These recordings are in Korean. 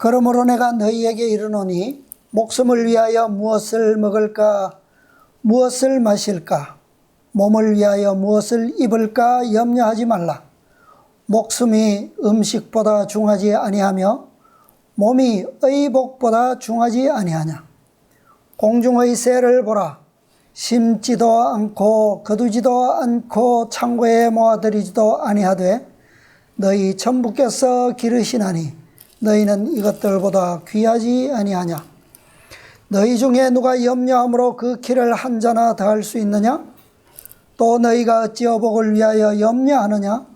그러므로 내가 너희에게 이르노니 목숨을 위하여 무엇을 먹을까 무엇을 마실까 몸을 위하여 무엇을 입을까 염려하지 말라. 목숨이 음식보다 중하지 아니하며 몸이 의복보다 중하지 아니하냐. 공중의 새를 보라. 심지도 않고 거두지도 않고 창고에 모아들이지도 아니하되 너희 천부께서 기르시나니 너희는 이것들보다 귀하지 아니하냐. 너희 중에 누가 염려함으로 그 키를 한 자나 더할 수 있느냐. 또 너희가 어찌 어복을 위하여 염려하느냐.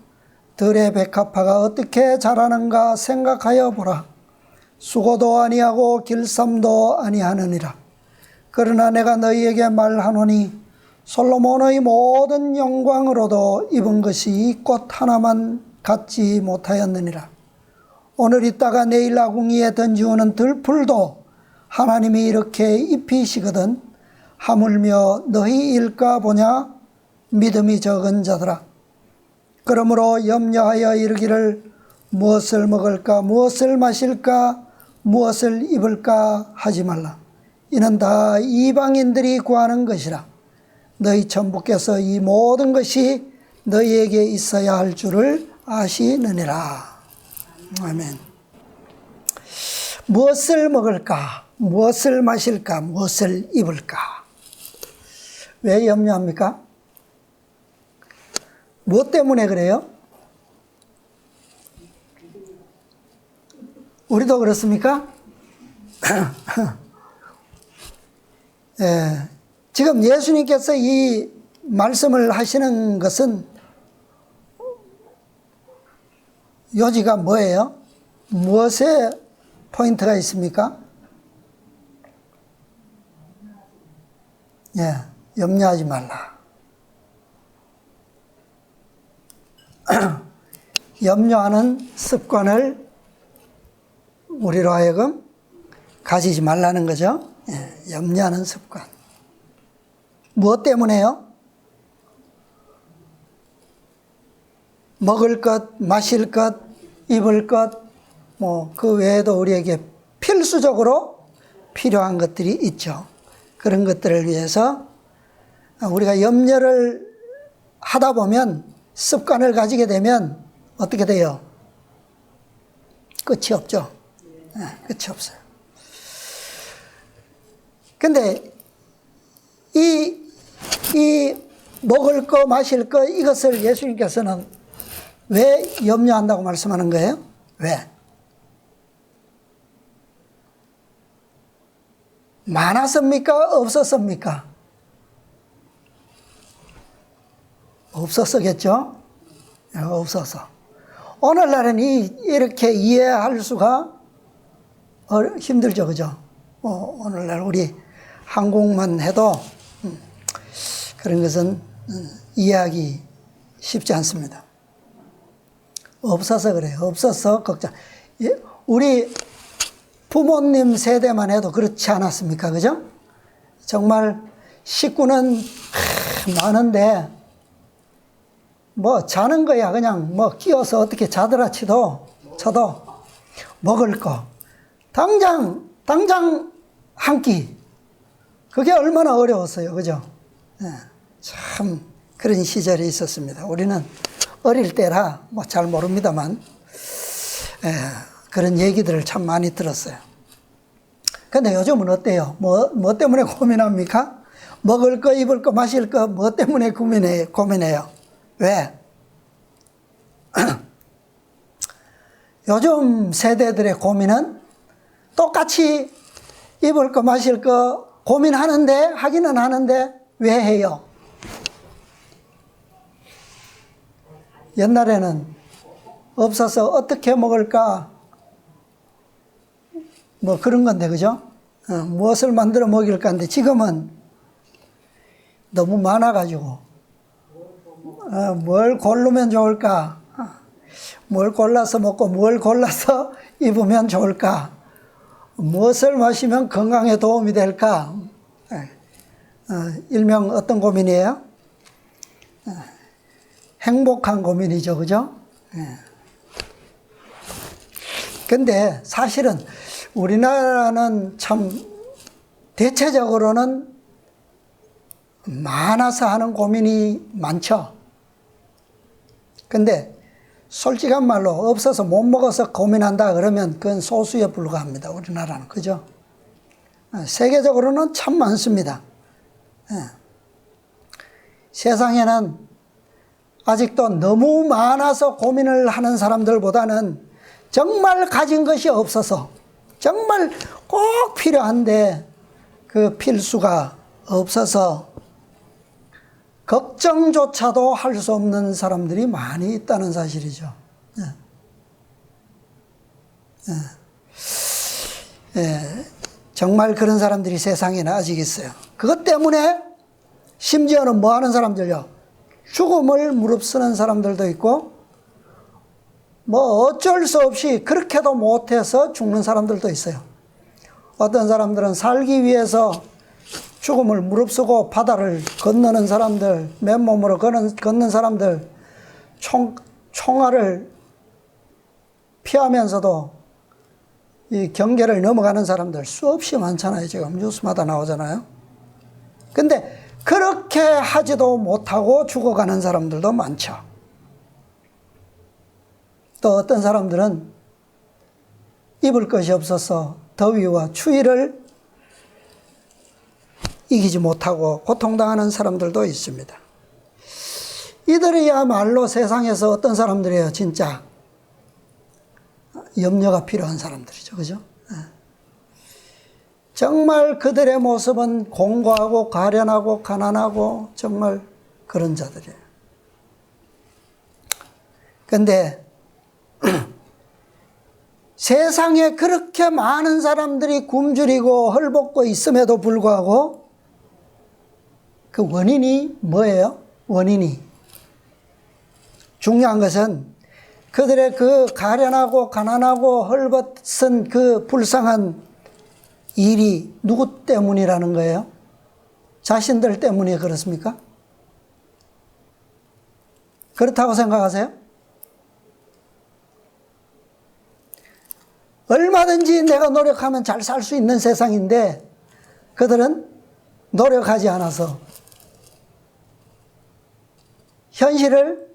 들의 백합화가 어떻게 자라는가 생각하여 보라. 수고도 아니하고 길쌈도 아니하느니라. 그러나 내가 너희에게 말하노니 솔로몬의 모든 영광으로도 입은 것이 꽃 하나만 갖지 못하였느니라. 오늘 있다가 내일 아궁이에 던지우는 들풀도 하나님이 이렇게 입히시거든 하물며 너희 일까 보냐. 믿음이 적은 자들아. 그러므로 염려하여 이르기를 무엇을 먹을까 무엇을 마실까 무엇을 입을까 하지 말라. 이는 다 이방인들이 구하는 것이라. 너희 천부께서 이 모든 것이 너희에게 있어야 할 줄을 아시느니라. 아멘. 무엇을 먹을까 무엇을 마실까 무엇을 입을까. 왜 염려합니까? 무엇 때문에 그래요? 우리도 그렇습니까? 예, 지금 예수님께서 이 말씀을 하시는 것은 요지가 뭐예요? 무엇에 포인트가 있습니까? 예, 염려하지 말라. 염려하는 습관을 우리로 하여금 가지지 말라는 거죠. 예, 염려하는 습관. 무엇 때문에요? 먹을 것, 마실 것, 입을 것, 그 외에도 우리에게 필수적으로 필요한 것들이 있죠. 그런 것들을 위해서 우리가 염려를 하다 보면 습관을 가지게 되면 어떻게 돼요? 끝이 없죠. 네, 끝이 없어요. 근데 이 먹을 거 마실 거 이것을 예수님께서는 왜 염려한다고 말씀하는 거예요? 왜? 많았습니까? 없었습니까? 없었겠죠? 없어서. 오늘날은 이렇게 이해할 수가 힘들죠, 그죠? 오늘날 우리 한국만 해도 그런 것은 이해하기 쉽지 않습니다. 없어서 그래요. 없어서 걱정. 우리 부모님 세대만 해도 그렇지 않았습니까? 그죠? 정말 식구는 많은데 자는 거야. 그냥 끼어서 어떻게 자더라 쳐도 먹을 거. 당장 한 끼. 그게 얼마나 어려웠어요. 그죠? 네, 참 그런 시절이 있었습니다. 우리는 어릴 때라 잘 모릅니다만 그런 얘기들을 참 많이 들었어요. 근데 요즘은 어때요? 뭐 때문에 고민합니까? 먹을 거, 입을 거, 마실 거 뭐 때문에 고민해요? 왜? 요즘 세대들의 고민은 똑같이 입을 거, 마실 거 하기는 하는데 왜 해요? 옛날에는 없어서 어떻게 먹을까? 그런 건데, 그죠? 무엇을 만들어 먹일까 하는데 지금은 너무 많아가지고, 뭘 고르면 좋을까? 뭘 골라서 먹고 뭘 골라서 입으면 좋을까? 무엇을 마시면 건강에 도움이 될까? 일명 어떤 고민이에요? 행복한 고민이죠, 그죠? 근데 사실은 우리나라는 참 대체적으로는 많아서 하는 고민이 많죠. 근데 솔직한 말로 없어서 못 먹어서 고민한다 그러면 그건 소수에 불과합니다. 우리나라는. 그죠? 세계적으로는 참 많습니다. 세상에는 아직도 너무 많아서 고민을 하는 사람들보다는 정말 가진 것이 없어서 정말 꼭 필요한데 그 필수가 없어서 걱정조차도 할 수 없는 사람들이 많이 있다는 사실이죠. 정말 그런 사람들이 세상에는 아직 있어요. 그것 때문에 심지어는 뭐 하는 사람들요? 죽음을 무릅쓰는 사람들도 있고, 뭐 어쩔 수 없이 그렇게도 못해서 죽는 사람들도 있어요. 어떤 사람들은 살기 위해서 죽음을 무릅쓰고 바다를 건너는 사람들, 맨몸으로 걷는 사람들, 총알을 피하면서도 이 경계를 넘어가는 사람들 수없이 많잖아요. 지금 뉴스마다 나오잖아요. 근데 그렇게 하지도 못하고 죽어가는 사람들도 많죠. 또 어떤 사람들은 입을 것이 없어서 더위와 추위를 이기지 못하고 고통당하는 사람들도 있습니다. 이들이야말로 세상에서 어떤 사람들이에요? 진짜 염려가 필요한 사람들이죠. 그죠? 정말 그들의 모습은 공고하고 가련하고 가난하고 정말 그런 자들이에요. 그런데 세상에 그렇게 많은 사람들이 굶주리고 헐벗고 있음에도 불구하고 그 원인이 뭐예요? 원인이 중요한 것은 그들의 그 가련하고 가난하고 헐벗은 그 불쌍한 일이 누구 때문이라는 거예요? 자신들 때문이 그렇습니까? 그렇다고 생각하세요? 얼마든지 내가 노력하면 잘 살 수 있는 세상인데 그들은 노력하지 않아서 현실을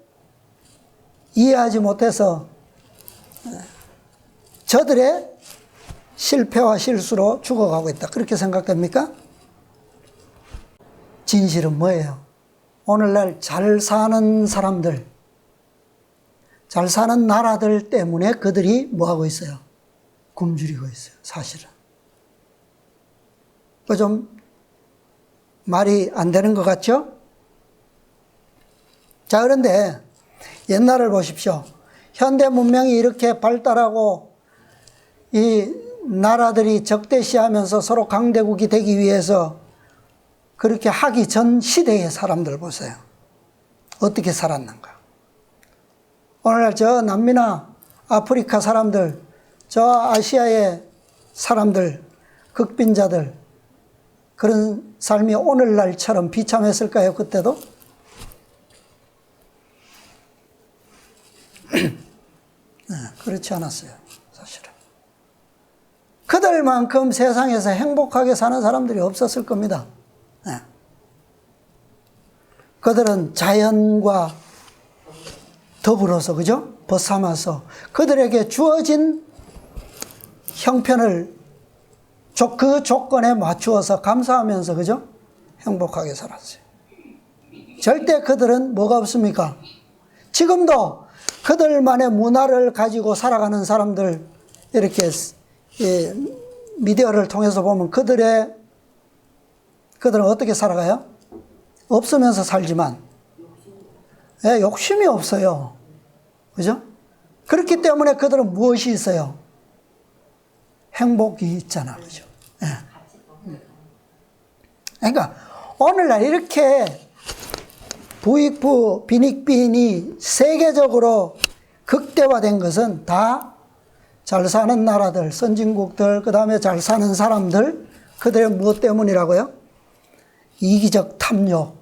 이해하지 못해서 저들의 실패와 실수로 죽어가고 있다. 그렇게 생각됩니까? 진실은 뭐예요? 오늘날 잘 사는 사람들, 잘 사는 나라들 때문에 그들이 뭐하고 있어요? 굶주리고 있어요. 사실은. 그 좀 말이 안 되는 것 같죠? 자, 그런데 옛날을 보십시오. 현대 문명이 이렇게 발달하고 이 나라들이 적대시하면서 서로 강대국이 되기 위해서 그렇게 하기 전 시대의 사람들 보세요. 어떻게 살았는가. 오늘날 저 남미나 아프리카 사람들, 저 아시아의 사람들, 극빈자들, 그런 삶이 오늘날처럼 비참했을까요? 그때도? 그렇지 않았어요. 사실은. 그들만큼 세상에서 행복하게 사는 사람들이 없었을 겁니다. 그들은 자연과 더불어서, 그죠? 벗삼아서 그들에게 주어진 형편을 그 조건에 맞추어서 감사하면서, 그죠? 행복하게 살았어요. 절대 그들은 뭐가 없습니까? 지금도 그들만의 문화를 가지고 살아가는 사람들, 이렇게 미디어를 통해서 보면 그들은 어떻게 살아가요? 없으면서 살지만 욕심이 없어요. 그죠? 그렇기 때문에 그들은 무엇이 있어요? 행복이 있잖아. 그죠? 그러니까 오늘날 이렇게 부익부, 빈익빈이 세계적으로 극대화된 것은 다 잘 사는 나라들, 선진국들, 그 다음에 잘 사는 사람들, 그들의 무엇 때문이라고요? 이기적 탐욕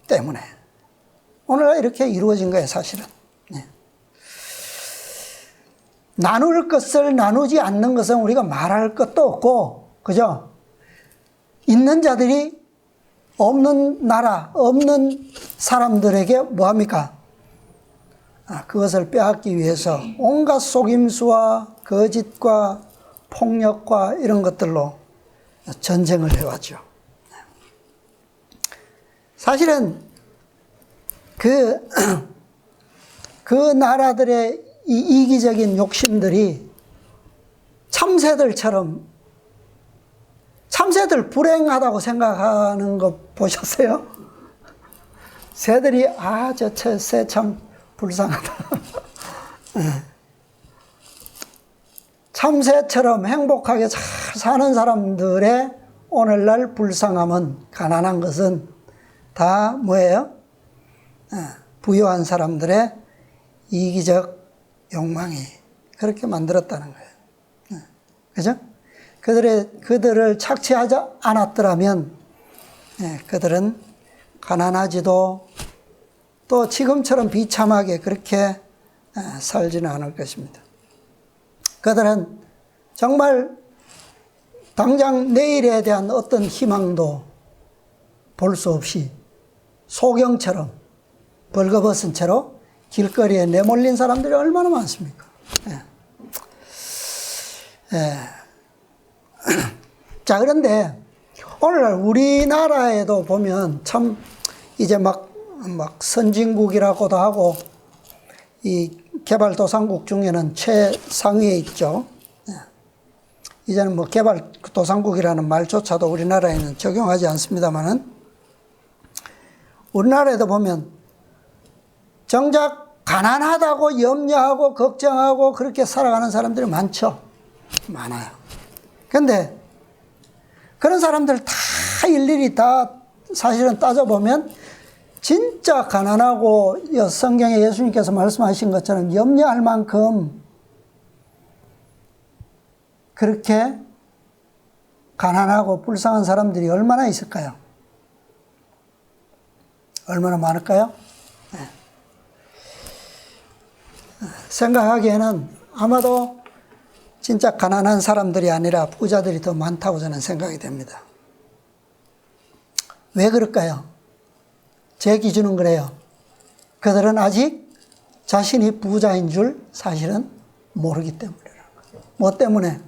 때문에. 오늘날 이렇게 이루어진 거예요, 사실은. 나눌 것을 나누지 않는 것은 우리가 말할 것도 없고, 그죠? 있는 자들이 없는 나라, 없는 사람들에게 뭐합니까? 그것을 빼앗기 위해서 온갖 속임수와 거짓과 폭력과 이런 것들로 전쟁을 해왔죠. 사실은 그 나라들의 이 이기적인 욕심들이 참새들 불행하다고 생각하는 거 보셨어요? 새들이 저 새 참 불쌍하다. 참새처럼 행복하게 잘 사는 사람들의 오늘날 불쌍함은, 가난한 것은 다 뭐예요? 부유한 사람들의 이기적 욕망이 그렇게 만들었다는 거예요. 그죠? 그들을 착취하지 않았더라면, 그들은 가난하지도 또 지금처럼 비참하게 그렇게 살지는 않을 것입니다. 그들은 정말 당장 내일에 대한 어떤 희망도 볼 수 없이 소경처럼 벌거벗은 채로 길거리에 내몰린 사람들이 얼마나 많습니까? 자, 그런데 오늘날 우리나라에도 보면 참 이제 막 선진국이라고도 하고 이 개발도상국 중에는 최상위에 있죠. 이제는 뭐 개발도상국이라는 말조차도 우리나라에는 적용하지 않습니다만은, 우리나라에도 보면 정작 가난하다고 염려하고 걱정하고 그렇게 살아가는 사람들이 많아요. 그런데 그런 사람들 다 일일이 다 사실은 따져보면 진짜 가난하고 성경에 예수님께서 말씀하신 것처럼 염려할 만큼 그렇게 가난하고 불쌍한 사람들이 얼마나 있을까요? 얼마나 많을까요? 생각하기에는 아마도 진짜 가난한 사람들이 아니라 부자들이 더 많다고 저는 생각이 됩니다. 왜 그럴까요? 제 기준은 그래요. 그들은 아직 자신이 부자인 줄 사실은 모르기 때문이라는 거예요. 뭐 때문에?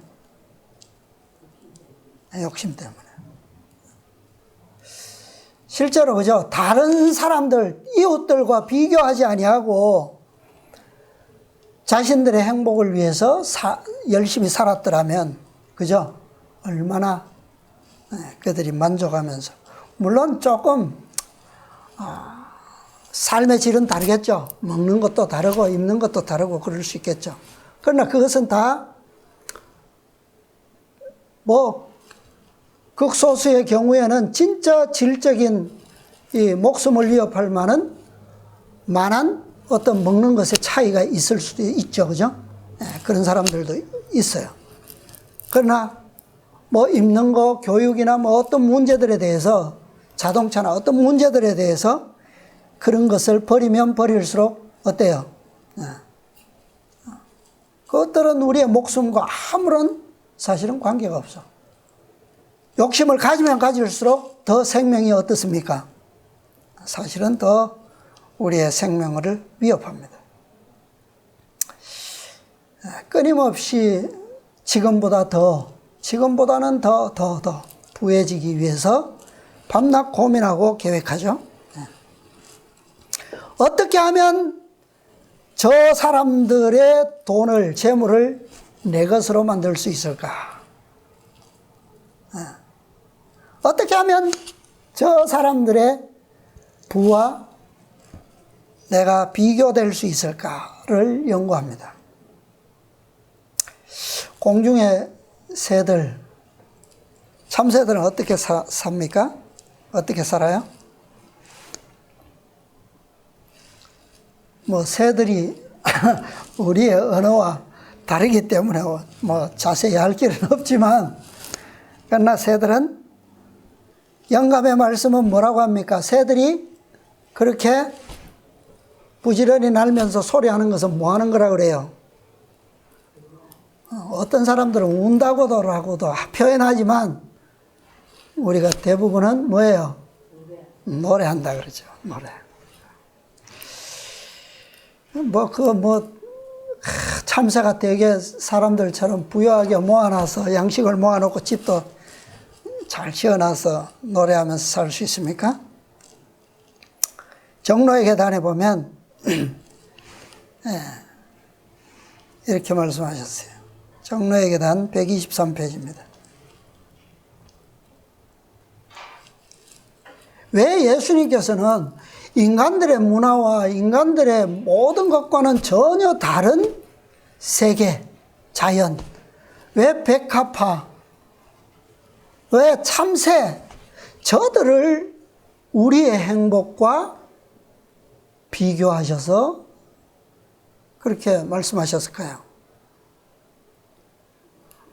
욕심 때문에. 실제로 그죠? 다른 사람들, 이웃들과 비교하지 아니하고 자신들의 행복을 위해서 열심히 살았더라면, 그죠? 얼마나 그들이 만족하면서. 물론 조금 삶의 질은 다르겠죠. 먹는 것도 다르고 입는 것도 다르고 그럴 수 있겠죠. 그러나 그것은 다 극소수의 경우에는 진짜 질적인 이 목숨을 위협할 만한 어떤 먹는 것의 차이가 있을 수도 있죠. 그죠? 그런 사람들도 있어요. 그러나 입는 거, 교육이나 어떤 문제들에 대해서, 자동차나 어떤 문제들에 대해서 그런 것을 버리면 버릴수록 어때요? 그것들은 우리의 목숨과 아무런 사실은 관계가 없어. 욕심을 가지면 가질수록 더 생명이 어떻습니까? 사실은 더 우리의 생명을 위협합니다. 끊임없이 지금보다는 더 부해지기 위해서 밤낮 고민하고 계획하죠. 어떻게 하면 저 사람들의 돈을, 재물을 내 것으로 만들 수 있을까? 어떻게 하면 저 사람들의 부와 내가 비교될 수 있을까를 연구합니다. 공중의 새들, 참새들은 어떻게 삽니까? 어떻게 살아요? 새들이 우리의 언어와 다르기 때문에 자세히 할 길은 없지만, 그러나 새들은, 영감의 말씀은 뭐라고 합니까? 새들이 그렇게 부지런히 날면서 소리하는 것은 뭐 하는 거라 그래요? 어떤 사람들은 운다고도라고도 표현하지만 우리가 대부분은 뭐예요? 노래한다 그러죠. 노래. 참새가 되게 사람들처럼 부유하게 모아놔서 양식을 모아놓고 집도 잘 지어놔서 노래하면서 살 수 있습니까? 종로의 계단에 보면 이렇게 말씀하셨어요. 종로의 계단 123페이지입니다. 왜 예수님께서는 인간들의 문화와 인간들의 모든 것과는 전혀 다른 세계, 자연, 왜 백합화, 왜 참새, 저들을 우리의 행복과 비교하셔서 그렇게 말씀하셨을까요?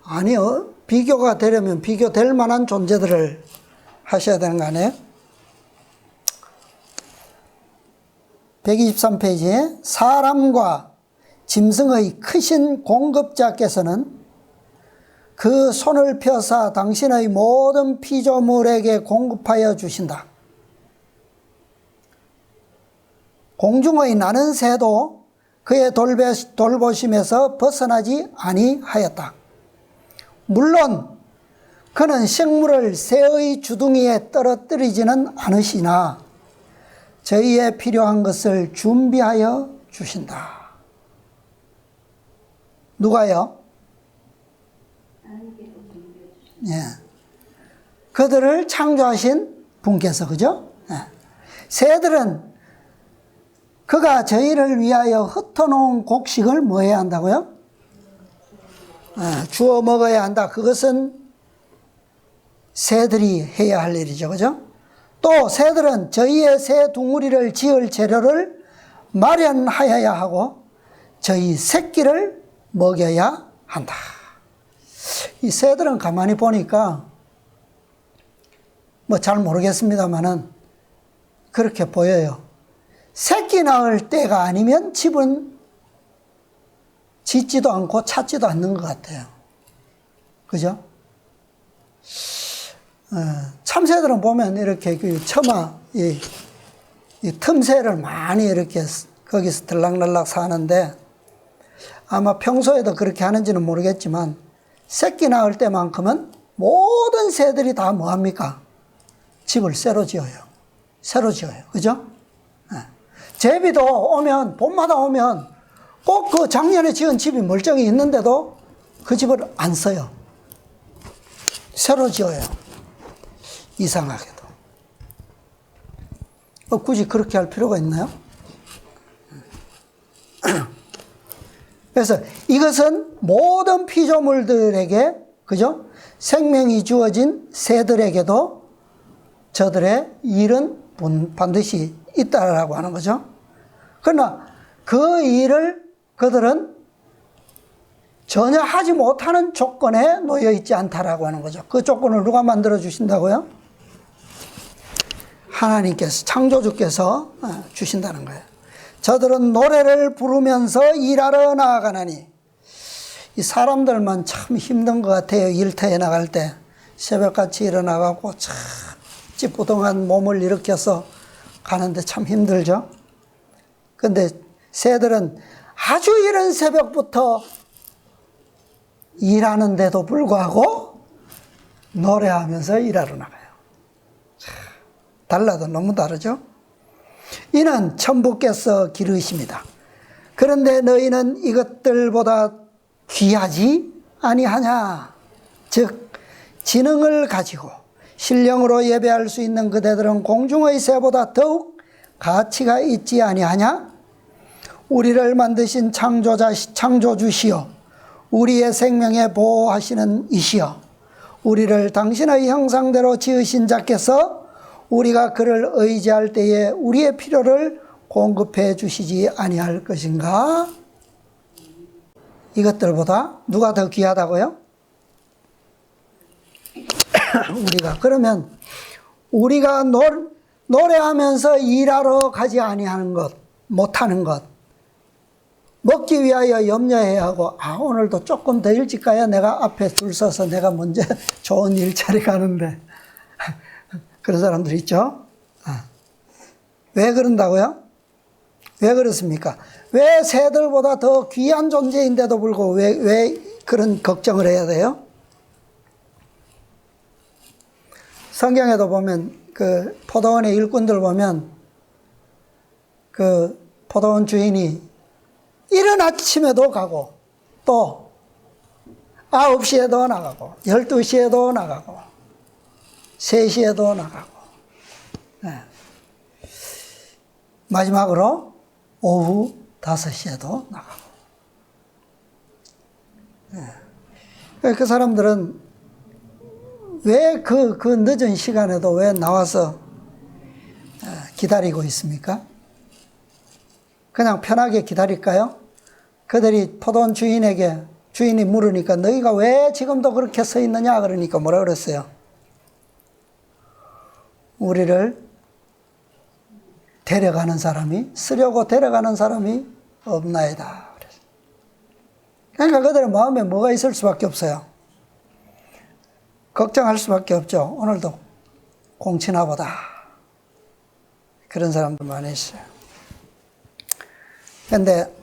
아니요. 비교가 되려면 비교될 만한 존재들을 하셔야 되는 거 아니에요? 123페이지에 사람과 짐승의 크신 공급자께서는 그 손을 펴사 당신의 모든 피조물에게 공급하여 주신다. 공중의 나는 새도 그의 돌보심에서 벗어나지 아니하였다. 물론 그는 식물을 새의 주둥이에 떨어뜨리지는 않으시나 저희의 필요한 것을 준비하여 주신다. 누가요? 예. 그들을 창조하신 분께서, 그죠? 예. 새들은 그가 저희를 위하여 흩어놓은 곡식을 뭐 해야 한다고요? 주워 먹어야 한다. 그것은 새들이 해야 할 일이죠. 그죠? 또 새들은 저희의 새 둥우리를 지을 재료를 마련하여야 하고 저희 새끼를 먹여야 한다. 이 새들은 가만히 보니까 뭐 잘 모르겠습니다만은 그렇게 보여요. 새끼 낳을 때가 아니면 집은 짓지도 않고 찾지도 않는 것 같아요. 그죠? 참새들은 보면 이렇게 그 처마, 이 틈새를 많이 이렇게 거기서 들락날락 사는데 아마 평소에도 그렇게 하는지는 모르겠지만 새끼 낳을 때만큼은 모든 새들이 다 뭐합니까? 집을 새로 지어요. 새로 지어요. 그죠? 제비도 오면, 봄마다 오면 꼭 그 작년에 지은 집이 멀쩡히 있는데도 그 집을 안 써요. 새로 지어요. 이상하게도. 굳이 그렇게 할 필요가 있나요? 그래서 이것은 모든 피조물들에게, 그죠? 생명이 주어진 새들에게도 저들의 일은 반드시 있다라고 하는 거죠. 그러나 그 일을 그들은 전혀 하지 못하는 조건에 놓여 있지 않다라고 하는 거죠. 그 조건을 누가 만들어 주신다고요? 하나님께서, 창조주께서 주신다는 거예요. 저들은 노래를 부르면서 일하러 나아가나니. 이 사람들만 참 힘든 것 같아요. 일터에 나갈 때 새벽같이 일어나가고 참 찌뿌둥한 몸을 일으켜서 가는데 참 힘들죠. 근데 새들은 아주 이른 새벽부터 일하는데도 불구하고 노래하면서 일하러 나가요. 달라도 너무 다르죠. 이는 천부께서 기르십니다. 그런데 너희는 이것들보다 귀하지 아니하냐. 즉 지능을 가지고 신령으로 예배할 수 있는 그대들은 공중의 새보다 더욱 가치가 있지 아니하냐. 우리를 만드신 창조주시여, 우리의 생명에 보호하시는 이시여, 우리를 당신의 형상대로 지으신 자께서 우리가 그를 의지할 때에 우리의 필요를 공급해 주시지 아니할 것인가? 이것들보다 누가 더 귀하다고요? 우리가. 그러면 우리가 노래하면서 일하러 가지 아니하는 것, 못하는 것, 먹기 위하여 염려해야 하고, 오늘도 조금 더 일찍 가야 내가 앞에 줄 서서 내가 먼저 좋은 일자리 가는데. 그런 사람들 있죠? 왜 그런다고요? 왜 그렇습니까? 왜 새들보다 더 귀한 존재인데도 불구하고 왜 그런 걱정을 해야 돼요? 성경에도 보면 그 포도원의 일꾼들 보면 그 포도원 주인이 이른 아침에도 가고 또 9시에도 나가고 12시에도 나가고 3시에도 나가고 마지막으로 오후 5시에도 나가고 그 사람들은 왜 그 늦은 시간에도 왜 나와서 기다리고 있습니까? 그냥 편하게 기다릴까요? 그들이 포도원 주인이 물으니까 너희가 왜 지금도 그렇게 서 있느냐 그러니까 뭐라 그랬어요? 우리를 쓰려고 데려가는 사람이 없나이다. 그러니까 그들의 마음에 뭐가 있을 수밖에 없어요. 걱정할 수밖에 없죠. 오늘도 공치나 보다. 그런 사람도 많이 있어요. 근데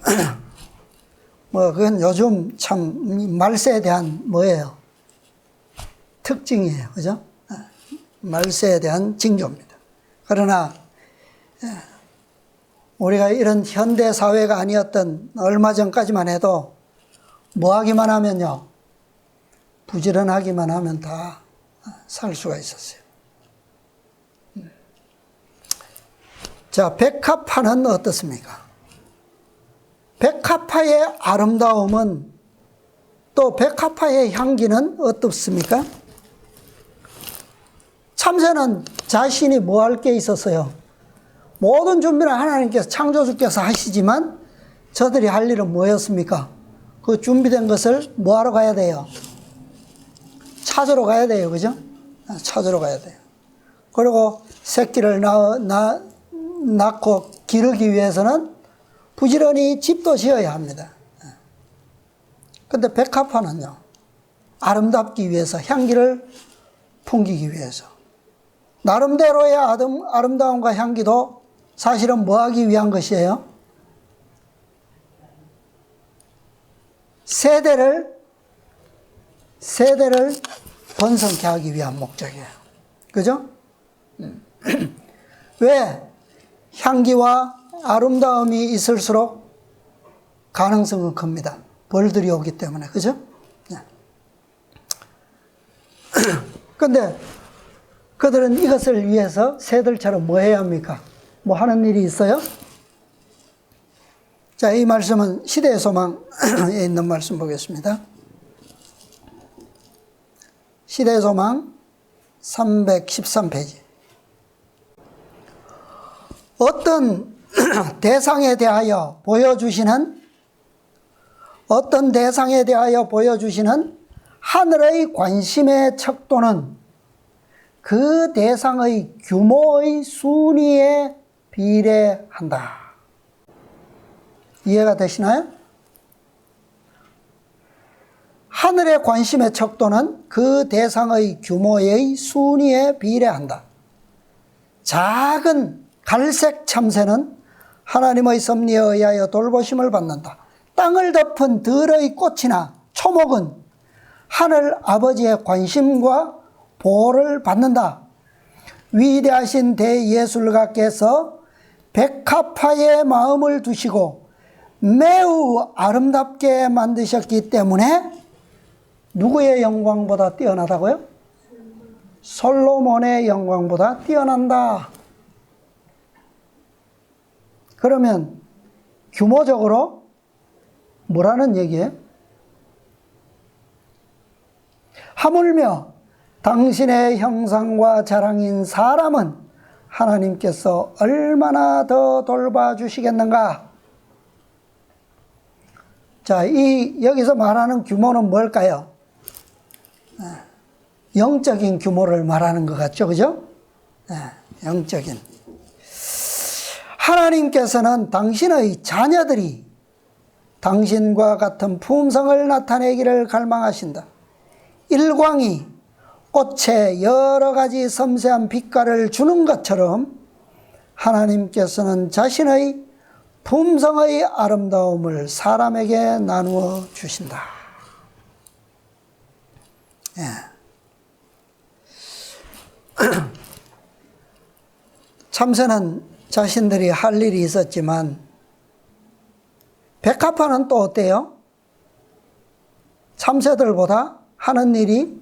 그건 요즘 참 말세에 대한 뭐예요? 특징이에요. 그죠? 말세에 대한 징조입니다. 그러나 우리가 이런 현대 사회가 아니었던 얼마 전까지만 해도 뭐 하기만 하면요, 부지런하기만 하면 다 살 수가 있었어요. 자, 백합화는 어떻습니까? 백합화의 아름다움은 또 백합화의 향기는 어떻습니까? 참새는 자신이 뭐 할 게 있었어요? 모든 준비를 하나님께서 창조주께서 하시지만 저들이 할 일은 뭐였습니까? 그 준비된 것을 뭐 하러 가야 돼요? 찾으러 가야 돼요. 그죠? 찾으러 가야 돼요. 그리고 새끼를 낳고 기르기 위해서는 부지런히 집도 지어야 합니다. 근데 백합화는요, 아름답기 위해서, 향기를 풍기기 위해서. 나름대로의 아름다움과 향기도 사실은 뭐 하기 위한 것이에요? 세대를 번성케 하기 위한 목적이에요. 그죠? 왜? 향기와 아름다움이 있을수록 가능성은 큽니다. 벌들이 오기 때문에. 그죠? 근데 그들은 이것을 위해서 새들처럼 뭐 해야 합니까? 뭐 하는 일이 있어요? 자, 이 말씀은 시대의 소망에 있는 말씀 보겠습니다. 시대의 소망 313페이지. 어떤 대상에 대하여 보여주시는 하늘의 관심의 척도는 그 대상의 규모의 순위에 비례한다. 이해가 되시나요? 하늘의 관심의 척도는 그 대상의 규모의 순위에 비례한다. 작은 갈색 참새는 하나님의 섭리에 의하여 돌보심을 받는다. 땅을 덮은 들의 꽃이나 초목은 하늘 아버지의 관심과 보호를 받는다. 위대하신 대예술가께서 백합화의 마음을 두시고 매우 아름답게 만드셨기 때문에 누구의 영광보다 뛰어나다고요? 솔로몬의 영광보다 뛰어난다. 그러면 규모적으로 뭐라는 얘기예요? 하물며 당신의 형상과 자랑인 사람은 하나님께서 얼마나 더 돌봐주시겠는가? 자, 여기서 말하는 규모는 뭘까요? 영적인 규모를 말하는 것 같죠, 그죠? 영적인. 하나님께서는 당신의 자녀들이 당신과 같은 품성을 나타내기를 갈망하신다. 일광이 꽃에 여러 가지 섬세한 빛깔을 주는 것처럼 하나님께서는 자신의 품성의 아름다움을 사람에게 나누어 주신다. 예. 참새는 자신들이 할 일이 있었지만 백합화는 또 어때요? 참새들보다 하는 일이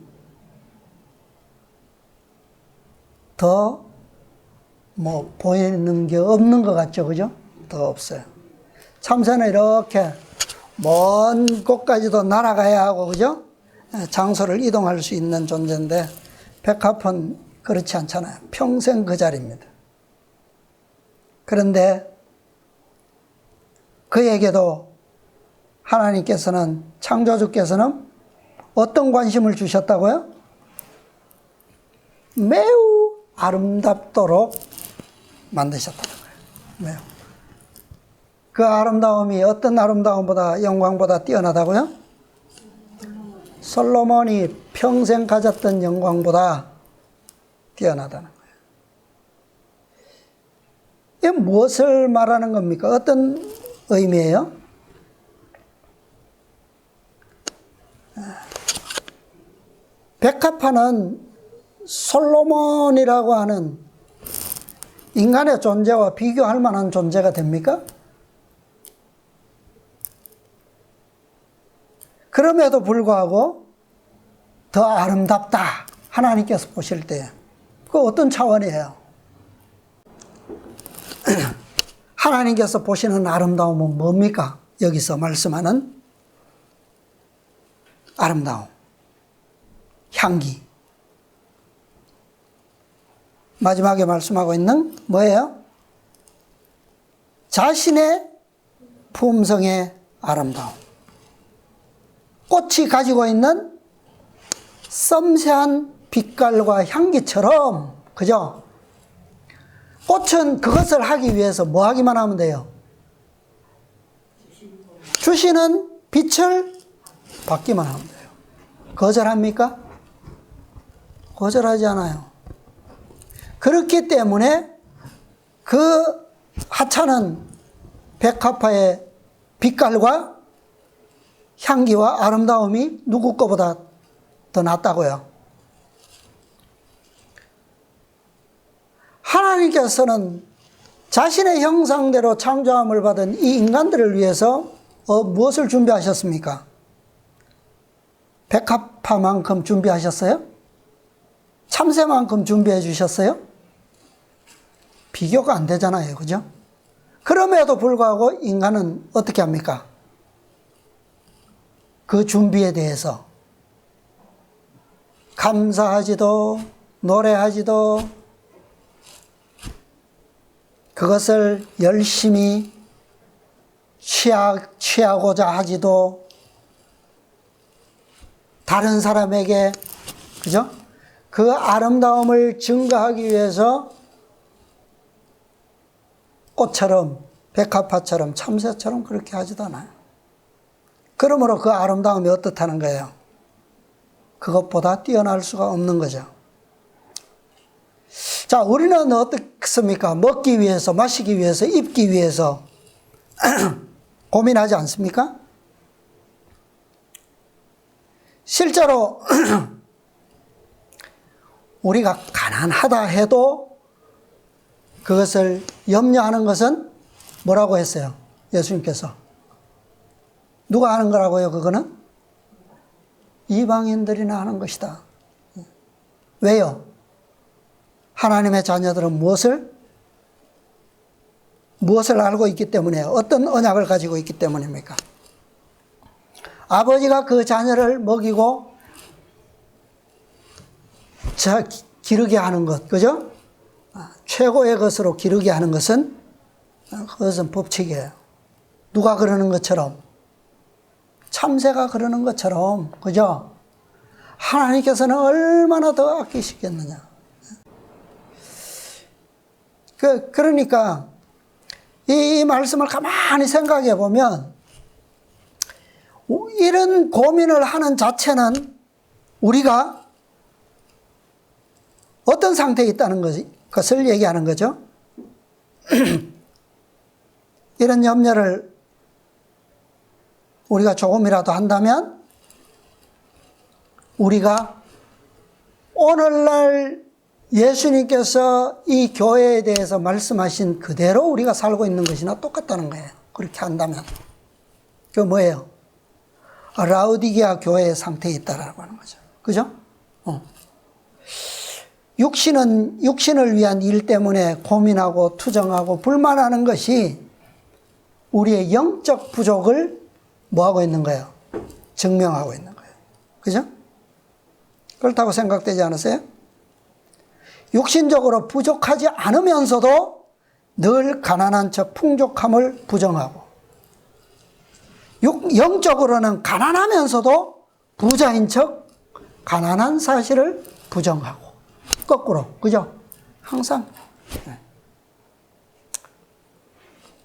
더 보이는 게 없는 것 같죠, 그죠? 더 없어요. 참새는 이렇게 먼 곳까지도 날아가야 하고, 그죠? 장소를 이동할 수 있는 존재인데 백합은 그렇지 않잖아요. 평생 그 자리입니다. 그런데 그에게도 하나님께서는, 창조주께서는 어떤 관심을 주셨다고요? 매우 아름답도록 만드셨다는 거예요. 매우. 그 아름다움이 어떤 아름다움보다, 영광보다 뛰어나다고요? 솔로몬이 평생 가졌던 영광보다 뛰어나다는 거예요. 이게 무엇을 말하는 겁니까? 어떤 의미예요? 백합화는 솔로몬이라고 하는 인간의 존재와 비교할 만한 존재가 됩니까? 그럼에도 불구하고 더 아름답다. 하나님께서 보실 때. 그 어떤 차원이에요? 하나님께서 보시는 아름다움은 뭡니까? 여기서 말씀하는 아름다움. 향기. 마지막에 말씀하고 있는 뭐예요? 자신의 품성의 아름다움. 꽃이 가지고 있는 섬세한 빛깔과 향기처럼, 그죠? 꽃은 그것을 하기 위해서 뭐 하기만 하면 돼요? 주시는 빛을 받기만 하면 돼요. 거절합니까? 거절하지 않아요. 그렇기 때문에 그 하찮은 백합화의 빛깔과 향기와 아름다움이 누구 거보다 더 낫다고요. 하나님께서는 자신의 형상대로 창조함을 받은 이 인간들을 위해서 무엇을 준비하셨습니까? 백합화만큼 준비하셨어요? 참새만큼 준비해 주셨어요? 비교가 안 되잖아요. 그죠? 그럼에도 불구하고 인간은 어떻게 합니까? 그 준비에 대해서 감사하지도 노래하지도 그것을 열심히 취하고자 하지도 다른 사람에게, 그죠? 그 아름다움을 증거하기 위해서 꽃처럼, 백합화처럼, 참새처럼 그렇게 하지도 않아요. 그러므로 그 아름다움이 어떻다는 거예요? 그것보다 뛰어날 수가 없는 거죠. 자, 우리는 어떻습니까? 먹기 위해서, 마시기 위해서, 입기 위해서 고민하지 않습니까? 실제로 우리가 가난하다 해도 그것을 염려하는 것은 뭐라고 했어요? 예수님께서. 누가 하는 거라고요, 그거는? 이방인들이나 하는 것이다. 왜요? 하나님의 자녀들은 무엇을 알고 있기 때문에, 어떤 언약을 가지고 있기 때문입니까? 아버지가 그 자녀를 먹이고 기르게 하는 것, 그죠? 최고의 것으로 기르게 하는 것은, 그것은 법칙이에요. 누가 그러는 것처럼, 참새가 그러는 것처럼, 그죠? 하나님께서는 얼마나 더 아끼시겠느냐. 그러니까 이 말씀을 가만히 생각해 보면 이런 고민을 하는 자체는 우리가 어떤 상태에 있다는 것을 얘기하는 거죠. 이런 염려를 우리가 조금이라도 한다면 우리가 오늘날 예수님께서 이 교회에 대해서 말씀하신 그대로 우리가 살고 있는 것이나 똑같다는 거예요. 그렇게 한다면. 그게 뭐예요? 라오디게아 교회의 상태에 있다라고 하는 거죠. 그죠? 육신을 위한 일 때문에 고민하고 투정하고 불만하는 것이 우리의 영적 부족을 뭐하고 있는 거예요? 증명하고 있는 거예요. 그죠? 그렇다고 생각되지 않으세요? 육신적으로 부족하지 않으면서도 늘 가난한 척 풍족함을 부정하고, 영적으로는 가난하면서도 부자인 척 가난한 사실을 부정하고, 거꾸로, 그죠? 항상.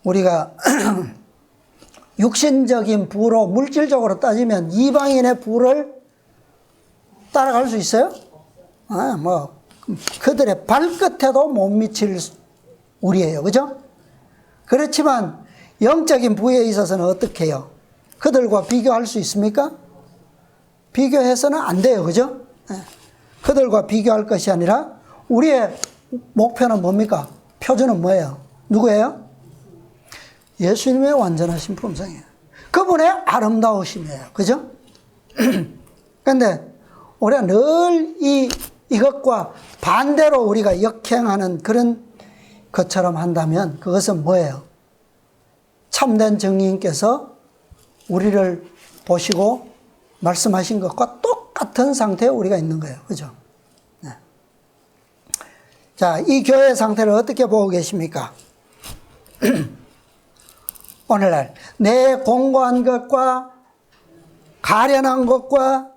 우리가 육신적인 부로 물질적으로 따지면 이방인의 부를 따라갈 수 있어요? 그들의 발끝에도 못 미칠 우리예요. 그죠? 그렇지만 영적인 부에 있어서는 어떻게 해요? 그들과 비교할 수 있습니까? 비교해서는 안 돼요. 그죠? 그들과 비교할 것이 아니라 우리의 목표는 뭡니까? 표준은 뭐예요? 누구예요? 예수님의 완전하신 품성이에요. 그분의 아름다우심이에요. 그죠? 그런데 우리가 늘 이것과 반대로 우리가 역행하는 그런 것처럼 한다면 그것은 뭐예요? 참된 정의인께서 우리를 보시고 말씀하신 것과 똑같은 상태에 우리가 있는 거예요. 그죠? 네. 자, 이 교회의 상태를 어떻게 보고 계십니까? 오늘날 내 공고한 것과 가련한 것과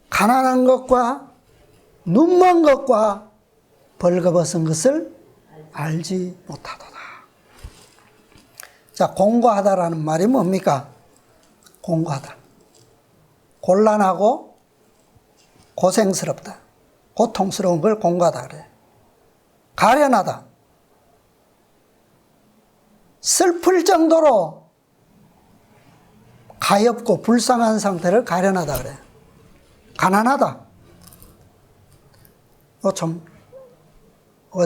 가난한 것과 눈먼 것과 벌거벗은 것을 알지 못하도다. 자, 공고하다라는 말이 뭡니까? 공고하다. 곤란하고 고생스럽다. 고통스러운 걸 공고하다 그래요. 가련하다. 슬플 정도로 가엾고 불쌍한 상태를 가련하다 그래요. 가난하다.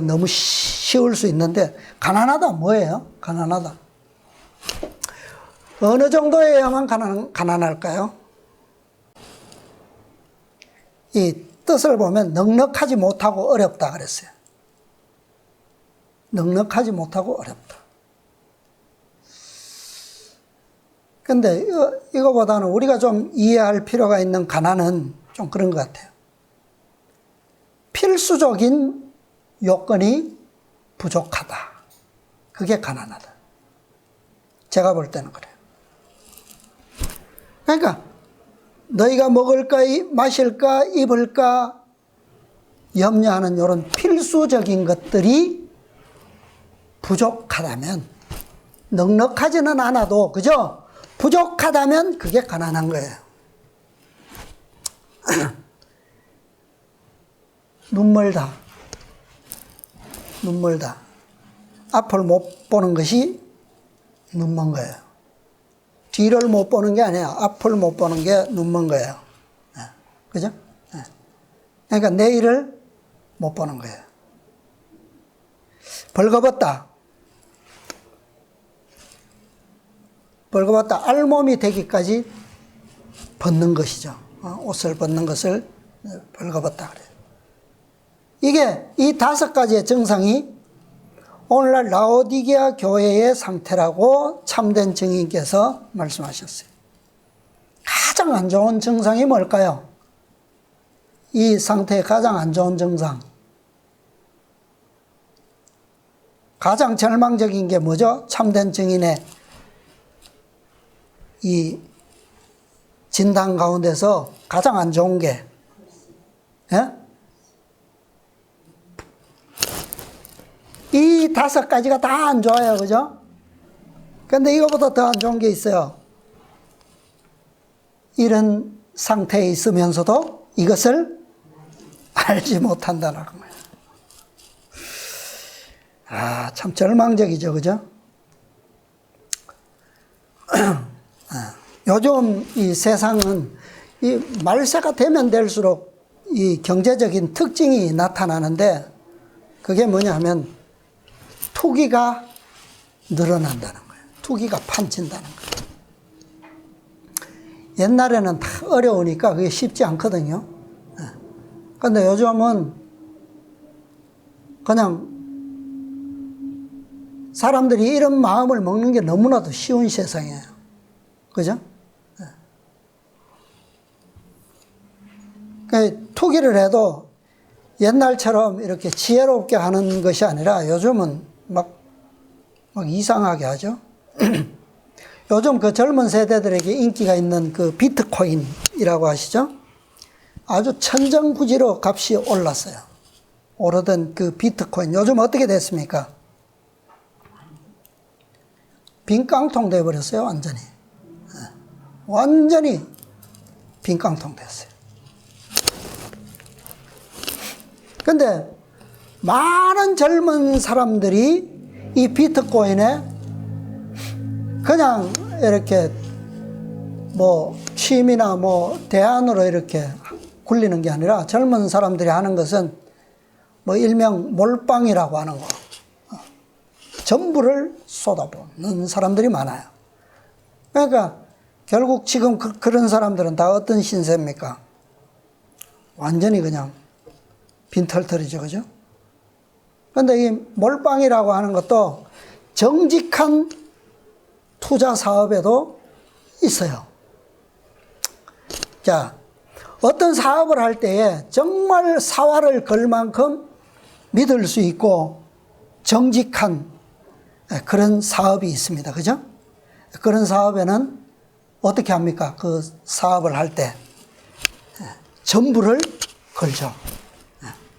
너무 쉬울 수 있는데 가난하다 뭐예요? 가난하다. 어느 정도여야만 가난할까요? 이 뜻을 보면 넉넉하지 못하고 어렵다 그랬어요. 넉넉하지 못하고 어렵다. 근데 이거보다는 우리가 좀 이해할 필요가 있는 가난은 좀 그런 것 같아요. 필수적인 요건이 부족하다. 그게 가난하다. 제가 볼 때는 그래요. 그러니까 너희가 먹을까, 마실까, 입을까 염려하는 이런 필수적인 것들이 부족하다면, 넉넉하지는 않아도, 그죠? 부족하다면 그게 가난한 거예요. 눈멀다. 눈멀다. 앞을 못 보는 것이 눈먼 거예요. 뒤를 못 보는 게 아니에요. 앞을 못 보는 게 눈먼 거예요. 그죠? 그러니까 내일을 못 보는 거예요. 벌거벗다. 벌거벗다. 알몸이 되기까지 벗는 것이죠. 옷을 벗는 것을 벌거벗다 그래요. 이게 이 5가지의 증상이 오늘날 라오디게아 교회의 상태라고 참된 증인께서 말씀하셨어요. 가장 안 좋은 증상이 뭘까요? 이 상태의 가장 안 좋은 증상. 가장 절망적인 게 뭐죠? 참된 증인의 이 진단 가운데서 가장 안 좋은 게, 예? 이 5가지가 다 안 좋아요. 그죠? 근데 이거보다 더 안 좋은 게 있어요. 이런 상태에 있으면서도 이것을 알지 못한다는 거예요. 아, 참 절망적이죠, 그죠? 요즘 이 세상은 이 말세가 되면 될수록 이 경제적인 특징이 나타나는데 그게 뭐냐 하면 투기가 늘어난다는 거예요. 투기가 판친다는 거예요. 옛날에는 다 어려우니까 그게 쉽지 않거든요. 그런데 요즘은 그냥 사람들이 이런 마음을 먹는 게 너무나도 쉬운 세상이에요. 그죠? 그러니까 투기를 해도 옛날처럼 이렇게 지혜롭게 하는 것이 아니라 요즘은 막 이상하게 하죠. 요즘 그 젊은 세대들에게 인기가 있는 그 비트코인이라고 하시죠? 아주 천정부지로 값이 올랐어요. 오르던 그 비트코인. 요즘 어떻게 됐습니까? 빈 깡통 돼버렸어요, 완전히. 완전히 빈 깡통 됐어요. 근데 많은 젊은 사람들이 이 비트코인에 그냥 이렇게 뭐 취미나 뭐 대안으로 이렇게 굴리는 게 아니라 젊은 사람들이 하는 것은 뭐 일명 몰빵이라고 하는 거. 전부를 쏟아붓는 사람들이 많아요. 그러니까 결국 지금 그런 사람들은 다 어떤 신세입니까? 완전히 그냥 빈털털이죠, 그죠? 그런데 이 몰빵이라고 하는 것도 정직한 투자 사업에도 있어요. 자, 어떤 사업을 할 때에 정말 사활을 걸 만큼 믿을 수 있고 정직한 그런 사업이 있습니다. 그죠? 그런 사업에는 어떻게 합니까? 그 사업을 할 때 전부를 걸죠.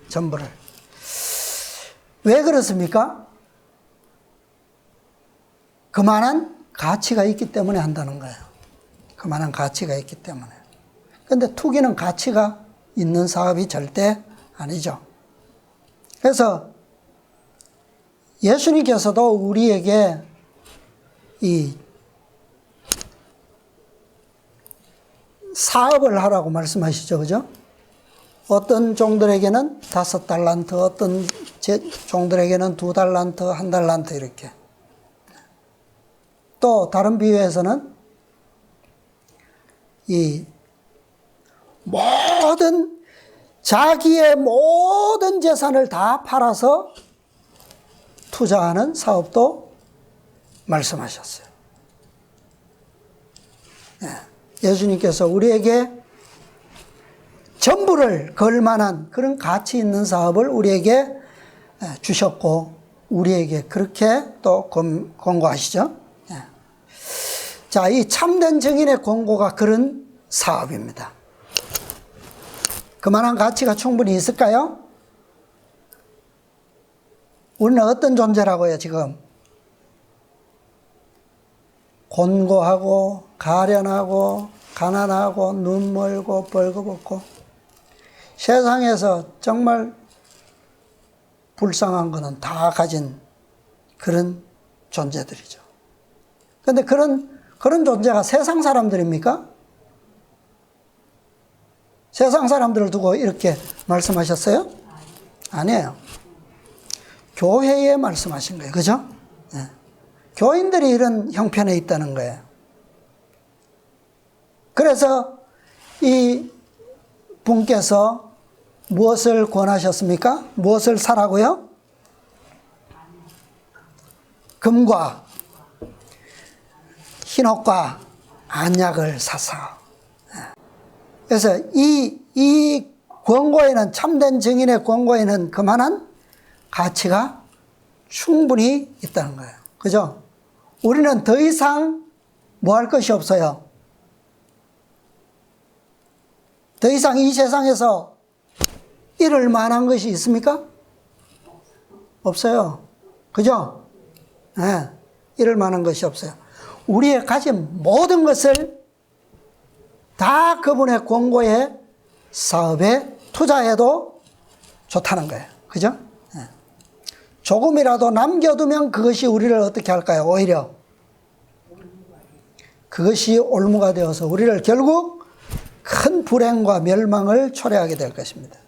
전부를. 왜 그렇습니까? 그만한 가치가 있기 때문에 한다는 거예요. 그만한 가치가 있기 때문에. 그런데 투기는 가치가 있는 사업이 절대 아니죠. 그래서 예수님께서도 우리에게 이 사업을 하라고 말씀하시죠. 그죠? 어떤 종들에게는 5달란트, 어떤 종들에게는 2달란트, 1달란트 이렇게. 또 다른 비유에서는 이 모든 자기의 모든 재산을 다 팔아서 투자하는 사업도 말씀하셨어요. 예수님께서 우리에게 전부를 걸 만한 그런 가치 있는 사업을 우리에게 주셨고 우리에게 그렇게 또 권고하시죠. 자, 이 참된 증인의 권고가 그런 사업입니다. 그만한 가치가 충분히 있을까요? 우리는 어떤 존재라고요, 지금? 곤고하고, 가련하고, 가난하고, 눈 멀고, 벌거벗고, 세상에서 정말 불쌍한 거는 다 가진 그런 존재들이죠. 그런데 그런 존재가 세상 사람들입니까? 세상 사람들을 두고 이렇게 말씀하셨어요? 아니에요. 교회에 말씀하신 거예요. 그죠? 네. 교인들이 이런 형편에 있다는 거예요. 그래서 이 분께서 무엇을 권하셨습니까? 무엇을 사라고요? 금과 흰옷과 안약을 사사. 그래서 이 권고에는, 참된 증인의 권고에는 그만한 가치가 충분히 있다는 거예요. 그죠? 우리는 더 이상 뭐 할 것이 없어요. 더 이상 이 세상에서 잃을 만한 것이 있습니까? 없어요. 그죠? 네, 잃을 만한 것이 없어요. 우리의 가진 모든 것을 다 그분의 권고에 사업에 투자해도 좋다는 거예요. 그죠? 조금이라도 남겨두면 그것이 우리를 어떻게 할까요? 오히려 그것이 올무가 되어서 우리를 결국 큰 불행과 멸망을 초래하게 될 것입니다.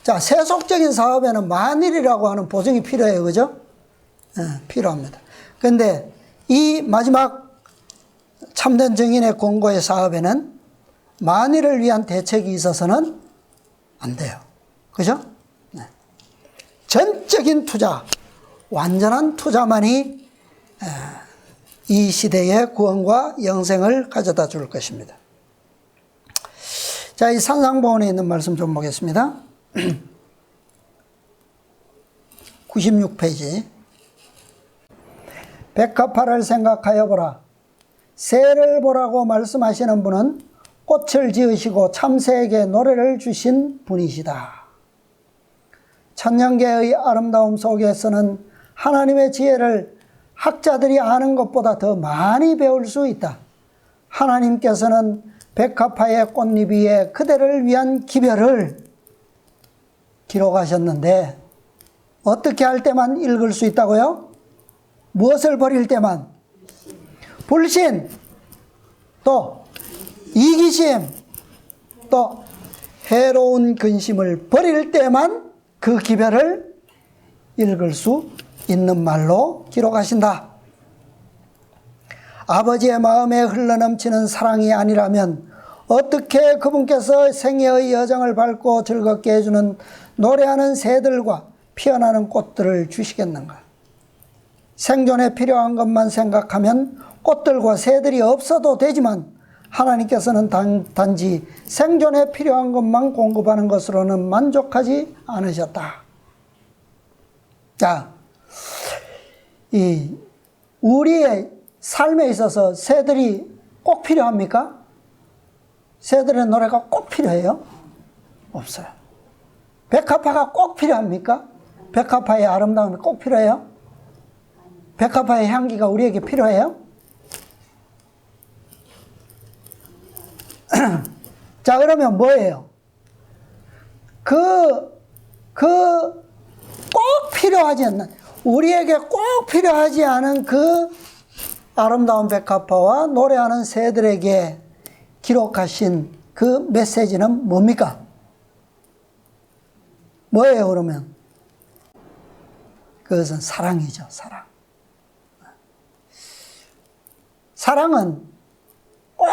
자, 세속적인 사업에는 만일이라고 하는 보증이 필요해요. 그죠? 필요합니다. 그런데 이 마지막 참된 증인의 권고의 사업에는 만일을 위한 대책이 있어서는 안 돼요. 그죠? 전적인 투자, 완전한 투자만이 이 시대의 구원과 영생을 가져다 줄 것입니다. 자, 이 산상보원에 있는 말씀 좀 보겠습니다. 96페이지. 백합화를 생각하여 보라. 새를 보라고 말씀하시는 분은 꽃을 지으시고 참새에게 노래를 주신 분이시다. 천년계의 아름다움 속에서는 하나님의 지혜를 학자들이 아는 것보다 더 많이 배울 수 있다. 하나님께서는 백합화의 꽃잎 위에 그대를 위한 기별을 기록하셨는데 어떻게 할 때만 읽을 수 있다고요? 무엇을 버릴 때만? 불신, 또 이기심, 또 해로운 근심을 버릴 때만 그 기별을 읽을 수 있는 말로 기록하신다. 아버지의 마음에 흘러넘치는 사랑이 아니라면 어떻게 그분께서 생애의 여정을 밟고 즐겁게 해주는 노래하는 새들과 피어나는 꽃들을 주시겠는가? 생존에 필요한 것만 생각하면 꽃들과 새들이 없어도 되지만 하나님께서는 단지 생존에 필요한 것만 공급하는 것으로는 만족하지 않으셨다. 자, 우리의 삶에 있어서 새들이 꼭 필요합니까? 새들의 노래가 꼭 필요해요? 없어요. 백합화가 꼭 필요합니까? 백합화의 아름다움이 꼭 필요해요? 백합화의 향기가 우리에게 필요해요? 자, 그러면 뭐예요? 꼭 필요하지 않는, 우리에게 꼭 필요하지 않은 그 아름다운 백합화와 노래하는 새들에게 기록하신 그 메시지는 뭡니까? 뭐예요, 그러면? 그것은 사랑이죠, 사랑. 사랑은 꼭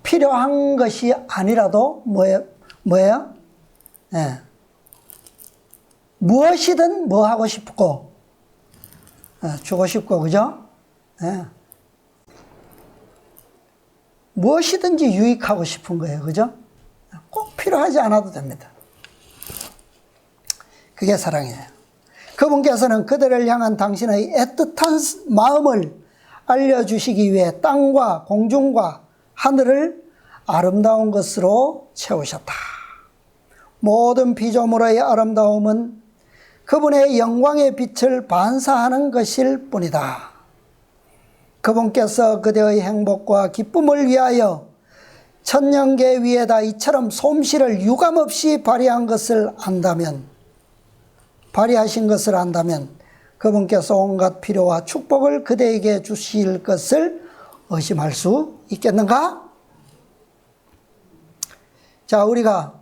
필요한 것이 아니라도 뭐예요? 네. 무엇이든 뭐 하고 싶고, 주고 싶고, 그죠? 네. 무엇이든지 유익하고 싶은 거예요, 그죠? 꼭 필요하지 않아도 됩니다. 그게 사랑이에요. 그분께서는 그들을 향한 당신의 애틋한 마음을 알려주시기 위해 땅과 공중과 하늘을 아름다운 것으로 채우셨다. 모든 피조물의 아름다움은 그분의 영광의 빛을 반사하는 것일 뿐이다. 그분께서 그대의 행복과 기쁨을 위하여 천년계 위에다 이처럼 솜씨를 유감없이 발휘하신 것을 안다면 그분께서 온갖 필요와 축복을 그대에게 주실 것을 의심할 수 있겠는가? 자, 우리가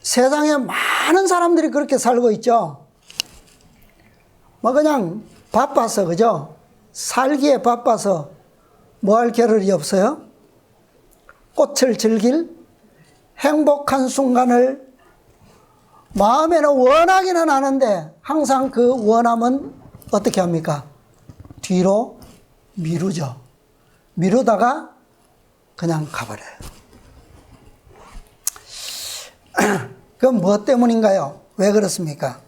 세상에 많은 사람들이 그렇게 살고 있죠. 뭐 그냥 바빠서, 그죠? 살기에 바빠서 뭐 할 겨를이 없어요? 꽃을 즐길 행복한 순간을 마음에는 원하기는 하는데 항상 그 원함은 어떻게 합니까? 뒤로 미루죠. 미루다가 그냥 가버려요. 그건 무엇 때문인가요? 왜 그렇습니까?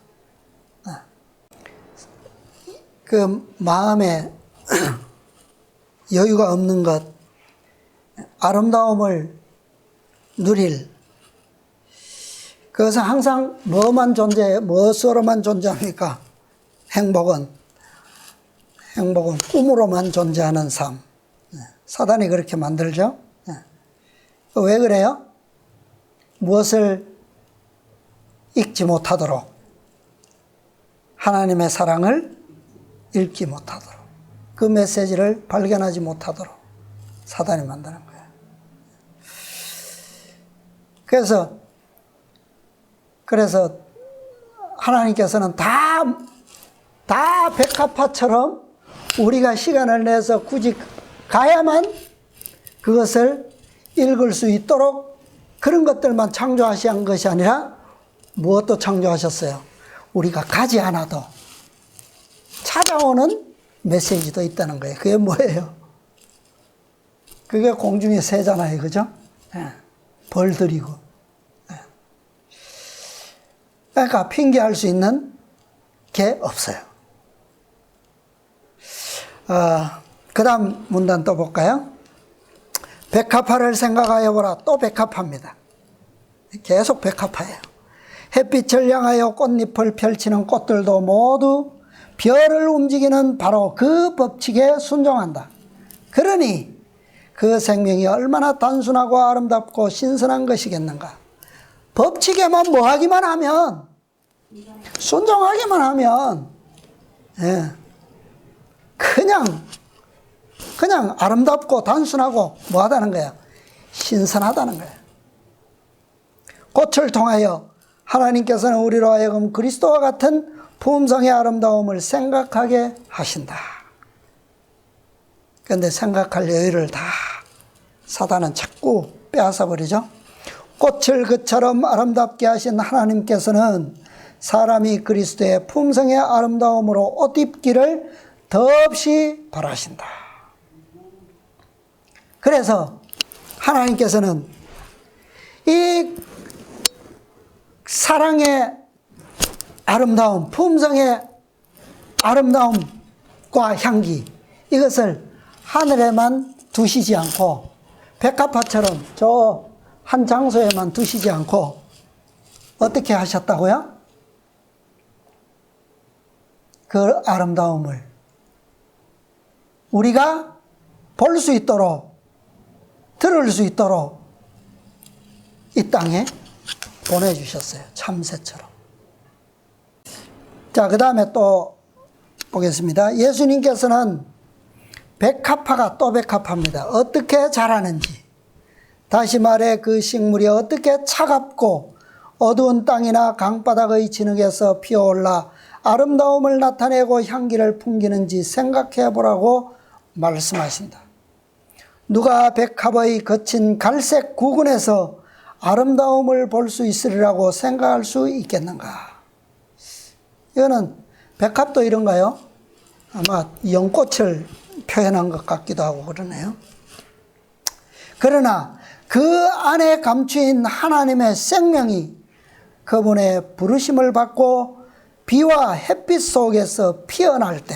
그 마음에 여유가 없는 것, 아름다움을 누릴, 그것은 항상 무엇으로만 존재합니까? 행복은 꿈으로만 존재하는 삶. 사단이 그렇게 만들죠. 왜 그래요? 무엇을 읽지 못하도록, 하나님의 사랑을 읽지 못하도록, 그 메시지를 발견하지 못하도록 사단이 만드는 거예요. 그래서 하나님께서는 다 백합화처럼 우리가 시간을 내서 굳이 가야만 그것을 읽을 수 있도록 그런 것들만 창조하신 것이 아니라 무엇도 창조하셨어요? 우리가 가지 않아도 찾아오는 메시지도 있다는 거예요. 그게 뭐예요? 그게 공중의 새잖아요. 그죠? 네. 벌들이고. 네. 그러니까 핑계할 수 있는 게 없어요. 그 다음 문단 또 볼까요? 백합화를 생각하여 보라. 또 백합화입니다. 계속 백합화예요. 햇빛을 향하여 꽃잎을 펼치는 꽃들도 모두 별을 움직이는 바로 그 법칙에 순종한다. 그러니 그 생명이 얼마나 단순하고 아름답고 신선한 것이겠는가. 법칙에만 뭐하기만 하면, 순종하기만 하면, 예, 그냥 아름답고 단순하고 뭐하다는 거예요? 신선하다는 거예요. 꽃을 통하여 하나님께서는 우리로 하여금 그리스도와 같은 품성의 아름다움을 생각하게 하신다. 그런데 생각할 여유를 다 사단은 자꾸 빼앗아 버리죠. 꽃을 그처럼 아름답게 하신 하나님께서는 사람이 그리스도의 품성의 아름다움으로 옷 입기를 더없이 바라신다. 그래서 하나님께서는 이 사랑의 아름다움, 품성의 아름다움과 향기, 이것을 하늘에만 두시지 않고 백합화처럼 저 한 장소에만 두시지 않고 어떻게 하셨다고요? 그 아름다움을 우리가 볼 수 있도록, 들을 수 있도록 이 땅에 보내주셨어요. 참새처럼. 자, 그 다음에 또 보겠습니다. 예수님께서는 백합화가 또 백합화입니다. 어떻게 자라는지, 다시 말해 그 식물이 어떻게 차갑고 어두운 땅이나 강바닥의 진흙에서 피어올라 아름다움을 나타내고 향기를 풍기는지 생각해 보라고 말씀하신다. 누가 백합의 거친 갈색 구근에서 아름다움을 볼 수 있으리라고 생각할 수 있겠는가? 이거는 백합도 이런가요? 아마 연꽃을 표현한 것 같기도 하고 그러네요. 그러나 그 안에 감추인 하나님의 생명이 그분의 부르심을 받고 비와 햇빛 속에서 피어날 때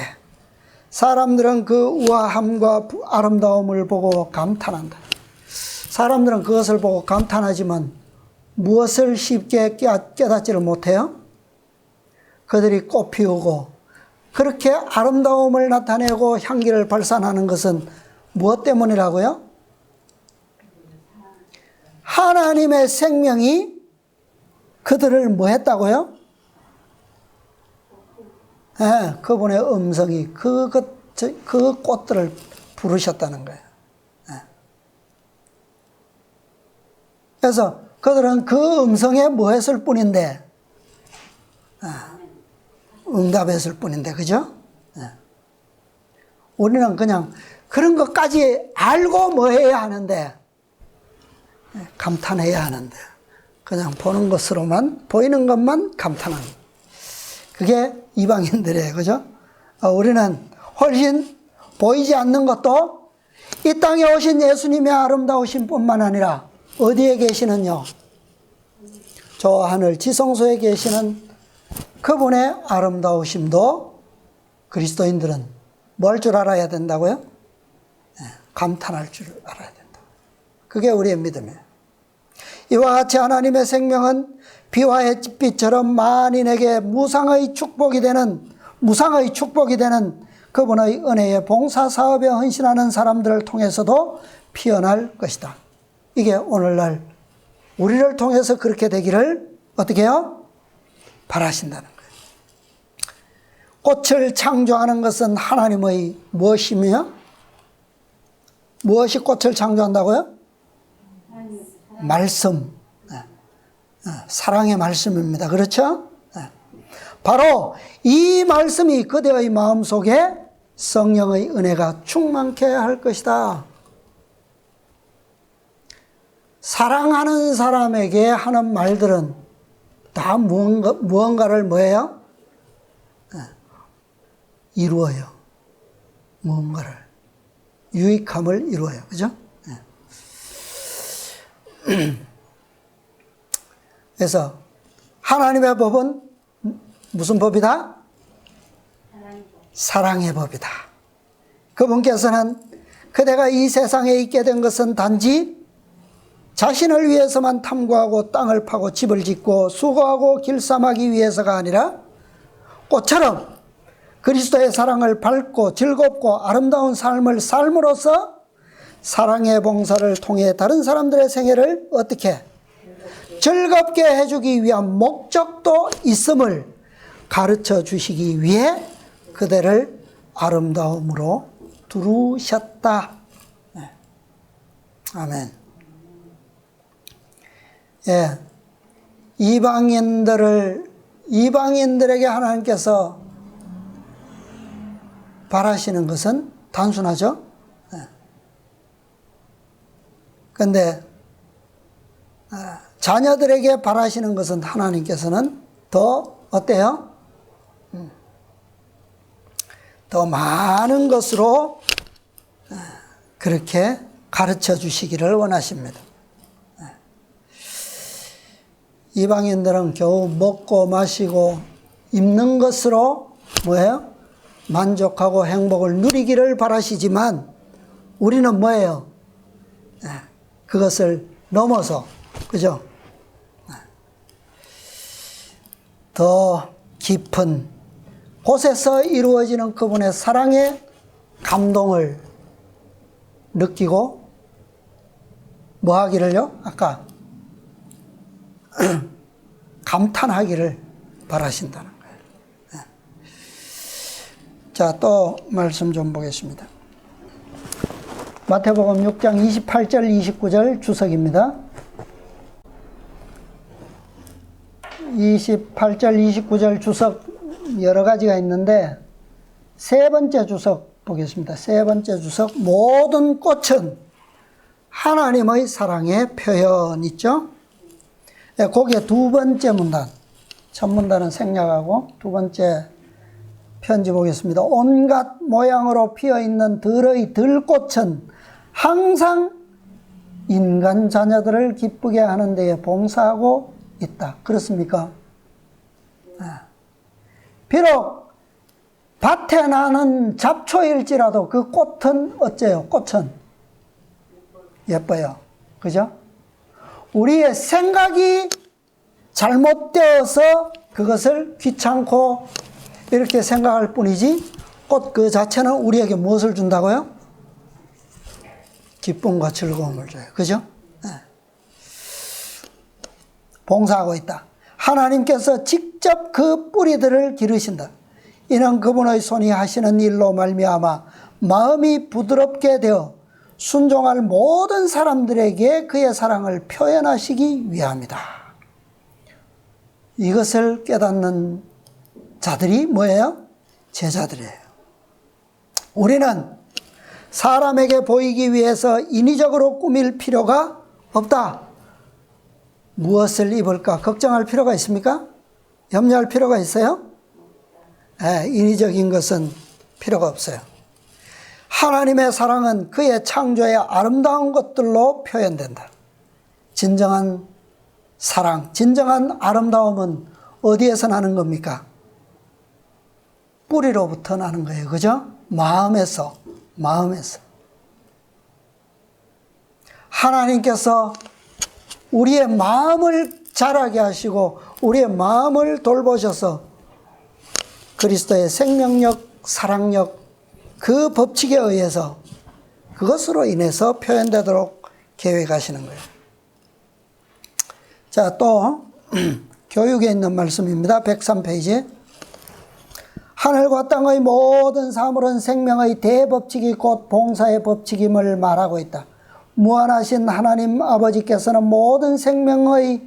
사람들은 그 우아함과 아름다움을 보고 감탄한다. 사람들은 그것을 보고 감탄하지만 무엇을 쉽게 깨닫지를 못해요? 그들이 꽃 피우고 그렇게 아름다움을 나타내고 향기를 발산하는 것은 무엇 때문이라고요? 하나님의 생명이 그들을 뭐 했다고요? 네, 그분의 음성이 그 꽃들을 부르셨다는 거예요. 네. 그래서 그들은 그 음성에 뭐 했을 뿐인데, 응답했을 뿐인데, 그죠? 네. 우리는 그냥 그런 것까지 알고 뭐 해야 하는데, 감탄해야 하는데, 그냥 보는 것으로만, 보이는 것만 감탄하는. 그게 이방인들이에요. 그죠? 우리는 훨씬 보이지 않는 것도 이 땅에 오신 예수님의 아름다우신 뿐만 아니라 어디에 계시는요? 저 하늘 지성소에 계시는 그분의 아름다우심도 그리스도인들은 뭘 줄 알아야 된다고요? 감탄할 줄 알아야 된다. 그게 우리의 믿음이에요. 이와 같이 하나님의 생명은 비와 햇빛처럼 만인에게 무상의 축복이 되는 그분의 은혜의 봉사 사업에 헌신하는 사람들을 통해서도 피어날 것이다. 이게 오늘날 우리를 통해서 그렇게 되기를 어떻게 해요? 바라신다는 거예요. 꽃을 창조하는 것은 하나님의 무엇이며? 무엇이 꽃을 창조한다고요? 말씀. 사랑의 말씀입니다. 그렇죠? 바로 이 말씀이 그대의 마음속에 성령의 은혜가 충만케 할 것이다. 사랑하는 사람에게 하는 말들은 다 무언가를 뭐예요? 이루어요. 무언가를. 유익함을 이루어요. 그죠? 그래서 하나님의 법은 무슨 법이다? 사랑의 법이다. 그분께서는 그대가 이 세상에 있게 된 것은 단지 자신을 위해서만 탐구하고 땅을 파고 집을 짓고 수고하고 길쌈하기 위해서가 아니라 꽃처럼 그리스도의 사랑을 밟고 즐겁고 아름다운 삶을 삶으로써 사랑의 봉사를 통해 다른 사람들의 생애를 어떻게 즐겁게 해주기 위한 목적도 있음을 가르쳐 주시기 위해 그대를 아름다움으로 두르셨다. 네. 아멘. 예, 이방인들에게 하나님께서 바라시는 것은 단순하죠. 그런데 자녀들에게 바라시는 것은 하나님께서는 더 어때요? 더 많은 것으로 그렇게 가르쳐 주시기를 원하십니다. 이방인들은 겨우 먹고 마시고 입는 것으로 뭐예요? 만족하고 행복을 누리기를 바라시지만 우리는 뭐예요? 그것을 넘어서, 그죠? 더 깊은 곳에서 이루어지는 그분의 사랑의 감동을 느끼고 뭐 하기를요? 아까 감탄하기를 바라신다는 거예요. 자, 또 말씀 좀 보겠습니다. 마태복음 6장 28절 29절 주석입니다. 28절 29절 주석 여러 가지가 있는데 세 번째 주석 보겠습니다. 세 번째 주석, 모든 꽃은 하나님의 사랑의 표현 있죠? 거기에 두 번째 문단, 첫 문단은 생략하고 두 번째 편지 보겠습니다. 온갖 모양으로 피어있는 들의 들꽃은 항상 인간 자녀들을 기쁘게 하는 데에 봉사하고 있다. 그렇습니까? 비록 밭에 나는 잡초일지라도 그 꽃은 어째요? 꽃은 예뻐요. 그죠? 우리의 생각이 잘못되어서 그것을 귀찮고 이렇게 생각할 뿐이지 꽃 그 자체는 우리에게 무엇을 준다고요? 기쁨과 즐거움을 줘요. 그죠? 네. 봉사하고 있다. 하나님께서 직접 그 뿌리들을 기르신다. 이는 그분의 손이 하시는 일로 말미암아 마음이 부드럽게 되어 순종할 모든 사람들에게 그의 사랑을 표현하시기 위함이다. 이것을 깨닫는 자들이 뭐예요? 제자들이에요. 우리는 사람에게 보이기 위해서 인위적으로 꾸밀 필요가 없다. 무엇을 입을까 걱정할 필요가 있습니까? 염려할 필요가 있어요? 인위적인 것은 필요가 없어요. 하나님의 사랑은 그의 창조의 아름다운 것들로 표현된다. 진정한 사랑, 진정한 아름다움은 어디에서 나는 겁니까? 뿌리로부터 나는 거예요. 그죠? 마음에서. 하나님께서 우리의 마음을 자라게 하시고 우리의 마음을 돌보셔서 그리스도의 생명력, 사랑력, 그 법칙에 의해서 그것으로 인해서 표현되도록 계획하시는 거예요. 자, 또 교육에 있는 말씀입니다. 103페이지. 하늘과 땅의 모든 사물은 생명의 대법칙이 곧 봉사의 법칙임을 말하고 있다. 무한하신 하나님 아버지께서는 모든 생물의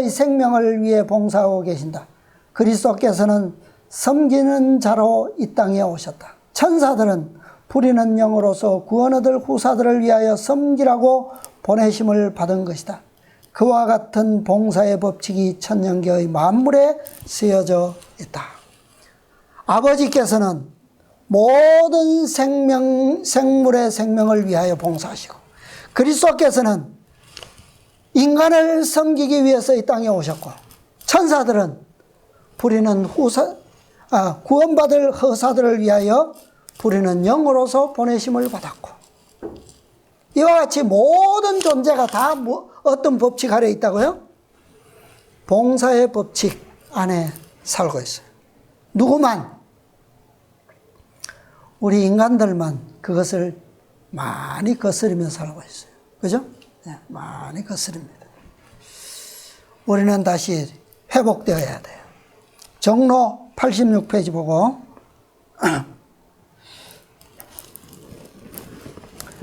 생명을 위해 봉사하고 계신다. 그리스도께서는 섬기는 자로 이 땅에 오셨다. 천사들은 부리는 영으로서 구원 얻을 후사들을 위하여 섬기라고 보내심을 받은 것이다. 그와 같은 봉사의 법칙이 천년계의 만물에 쓰여져 있다. 아버지께서는 모든 생물의 생명을 위하여 봉사하시고, 그리스도께서는 인간을 섬기기 위해서 이 땅에 오셨고, 천사들은 부리는 구원받을 허사들을 위하여 부리는 영으로서 보내심을 받았고, 이와 같이 모든 존재가 다 어떤 법칙 아래 있다고요? 봉사의 법칙 안에 살고 있어요. 누구만? 우리 인간들만 그것을 많이 거스르며 살고 있어요. 그죠? 네, 많이 거스릅니다. 우리는 다시 회복되어야 돼요. 정로 86페이지 보고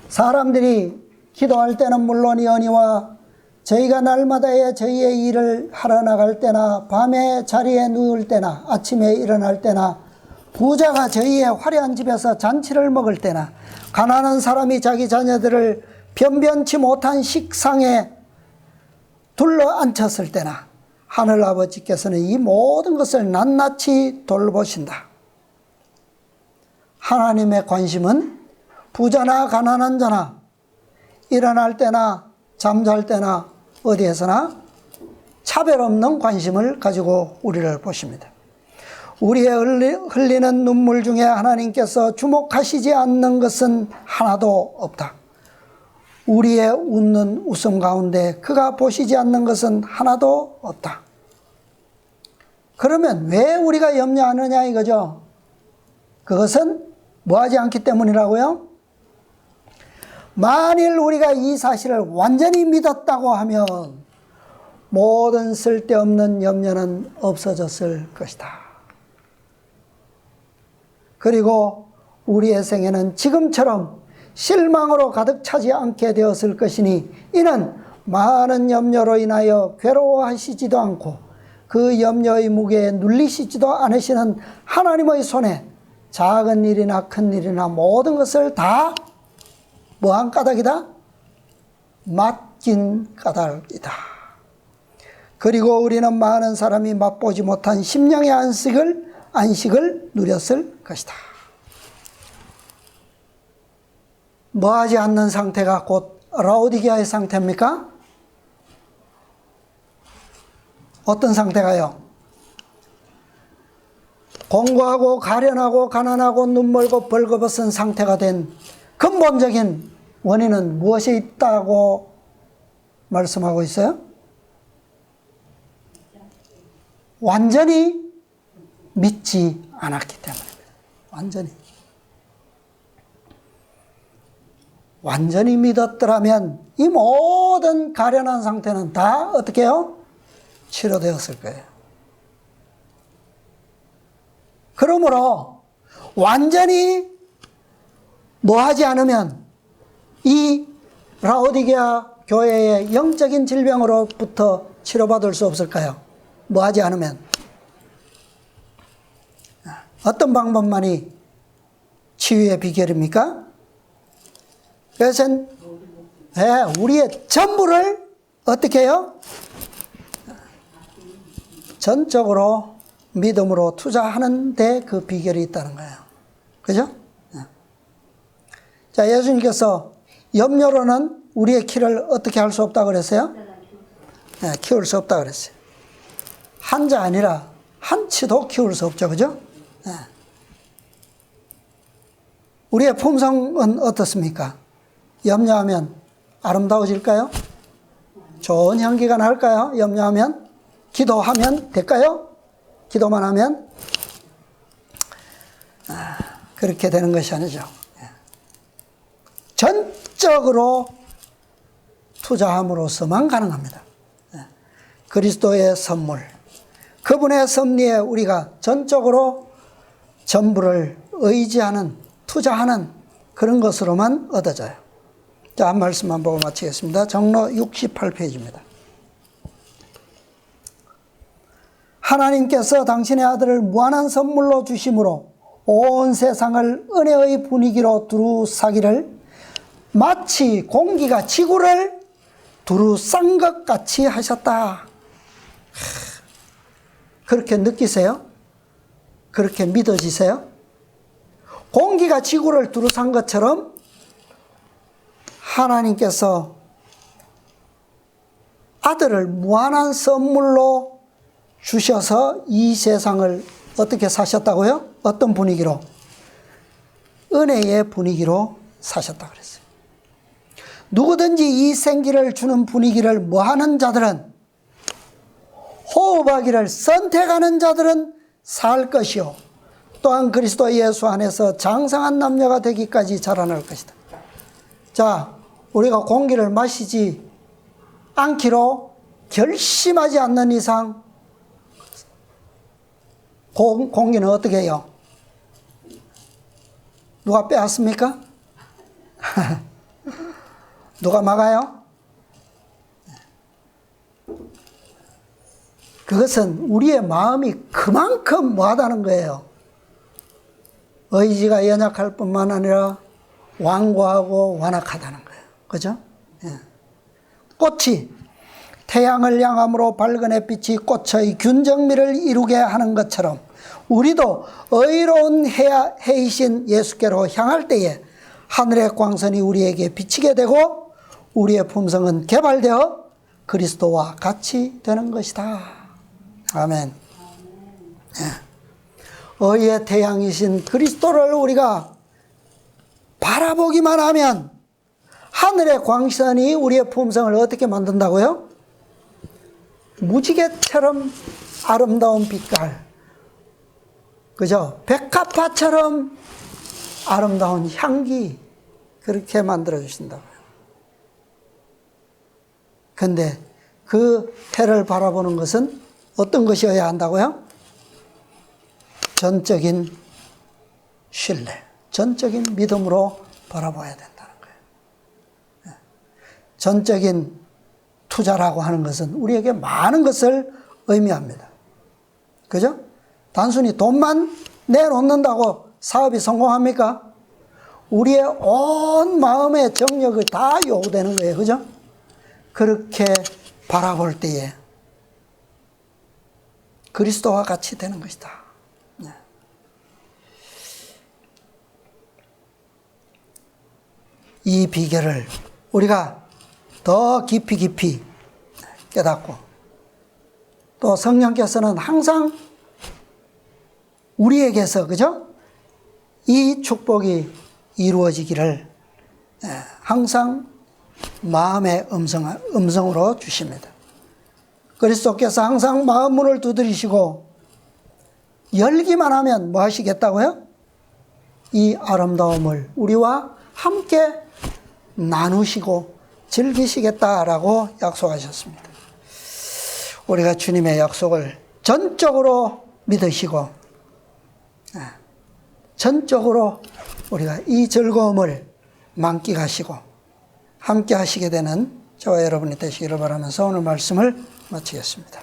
사람들이 기도할 때는 물론이거니와 저희가 날마다의 저희의 일을 하러 나갈 때나 밤에 자리에 누울 때나 아침에 일어날 때나 부자가 저희의 화려한 집에서 잔치를 먹을 때나 가난한 사람이 자기 자녀들을 변변치 못한 식상에 둘러앉혔을 때나 하늘아버지께서는 이 모든 것을 낱낱이 돌보신다. 하나님의 관심은 부자나 가난한 자나 일어날 때나 잠잘 때나 어디에서나 차별 없는 관심을 가지고 우리를 보십니다. 우리의 흘리는 눈물 중에 하나님께서 주목하시지 않는 것은 하나도 없다. 우리의 웃는 웃음 가운데 그가 보시지 않는 것은 하나도 없다. 그러면 왜 우리가 염려하느냐 이거죠. 그것은 뭐하지 않기 때문이라고요? 만일 우리가 이 사실을 완전히 믿었다고 하면 모든 쓸데없는 염려는 없어졌을 것이다. 그리고 우리의 생애는 지금처럼 실망으로 가득 차지 않게 되었을 것이니 이는 많은 염려로 인하여 괴로워하시지도 않고 그 염려의 무게에 눌리시지도 않으시는 하나님의 손에 작은 일이나 큰 일이나 모든 것을 다 뭐한 까닭이다? 맡긴 까닭이다. 그리고 우리는 많은 사람이 맛보지 못한 심령의 안식을 누렸을 것이다. 뭐하지 않는 상태가 곧 라오디게아의 상태입니까? 어떤 상태가요? 공고하고 가련하고 가난하고 눈멀고 벌거벗은 상태가 된 근본적인 원인은 무엇이 있다고 말씀하고 있어요? 완전히 믿지 않았기 때문입니다. 완전히 믿었더라면 이 모든 가련한 상태는 다 어떻게 해요? 치료되었을 거예요. 그러므로 완전히 뭐하지 않으면 이 라오디게아 교회의 영적인 질병으로부터 치료받을 수 없을까요? 뭐하지 않으면 어떤 방법만이 치유의 비결입니까? 그것은 우리의 전부를 어떻게 해요? 전적으로 믿음으로 투자하는 데 그 비결이 있다는 거예요. 그죠? 자, 예수님께서 염려로는 우리의 키를 어떻게 할 수 없다고 그랬어요? 네, 키울 수 없다고 그랬어요. 한자 아니라 한치도 키울 수 없죠. 그죠? 네. 우리의 품성은 어떻습니까? 염려하면 아름다워질까요? 좋은 향기가 날까요? 염려하면? 기도하면 될까요? 기도만 하면? 그렇게 되는 것이 아니죠. 전적으로 투자함으로써만 가능합니다. 그리스도의 선물, 그분의 섭리에 우리가 전적으로 전부를 의지하는, 투자하는 그런 것으로만 얻어져요. 자, 한 말씀만 보고 마치겠습니다. 정로 68페이지입니다. 하나님께서 당신의 아들을 무한한 선물로 주심으로 온 세상을 은혜의 분위기로 두루싸기를 마치 공기가 지구를 두루싼 것 같이 하셨다. 그렇게 느끼세요? 그렇게 믿어지세요? 공기가 지구를 두루싼 것처럼 하나님께서 아들을 무한한 선물로 주셔서 이 세상을 어떻게 사셨다고요? 어떤 분위기로? 은혜의 분위기로 사셨다고 그랬어요. 누구든지 이 생기를 주는 분위기를 뭐하는 자들은, 호흡하기를 선택하는 자들은 살 것이요 또한 그리스도 예수 안에서 장성한 남녀가 되기까지 자라날 것이다. 자, 우리가 공기를 마시지 않기로 결심하지 않는 이상 공기는 어떻게 해요? 누가 빼앗습니까? 누가 막아요? 그것은 우리의 마음이 그만큼 뭐하다는 거예요. 의지가 연약할 뿐만 아니라 완고하고 완악하다는 거예요. 그죠? 예. 꽃이 태양을 향함으로 밝은 햇빛이 꽃의 균정미를 이루게 하는 것처럼 우리도 의로운 해이신 예수께로 향할 때에 하늘의 광선이 우리에게 비치게 되고 우리의 품성은 개발되어 그리스도와 같이 되는 것이다. 아멘. 예. 의의 태양이신 그리스도를 우리가 바라보기만 하면 하늘의 광선이 우리의 품성을 어떻게 만든다고요? 무지개처럼 아름다운 빛깔, 그죠? 백합화처럼 아름다운 향기, 그렇게 만들어 주신다고요. 근데 그 해를 바라보는 것은 어떤 것이어야 한다고요? 전적인 신뢰, 전적인 믿음으로 바라봐야 된다는 거예요. 전적인 투자라고 하는 것은 우리에게 많은 것을 의미합니다. 그죠? 단순히 돈만 내놓는다고 사업이 성공합니까? 우리의 온 마음의 정력이 다 요구되는 거예요. 그죠? 그렇게 바라볼 때에 그리스도와 같이 되는 것이다. 이 비결을 우리가 더 깊이 깨닫고 또 성령께서는 항상 우리에게서, 그죠? 이 축복이 이루어지기를 항상 마음의 음성으로 주십니다. 그리스도께서 항상 마음 문을 두드리시고 열기만 하면 뭐 하시겠다고요? 이 아름다움을 우리와 함께 나누시고 즐기시겠다라고 약속하셨습니다. 우리가 주님의 약속을 전적으로 믿으시고 전적으로 우리가 이 즐거움을 만끽하시고 함께 하시게 되는 저와 여러분이 되시기를 바라면서 오늘 말씀을 마치겠습니다.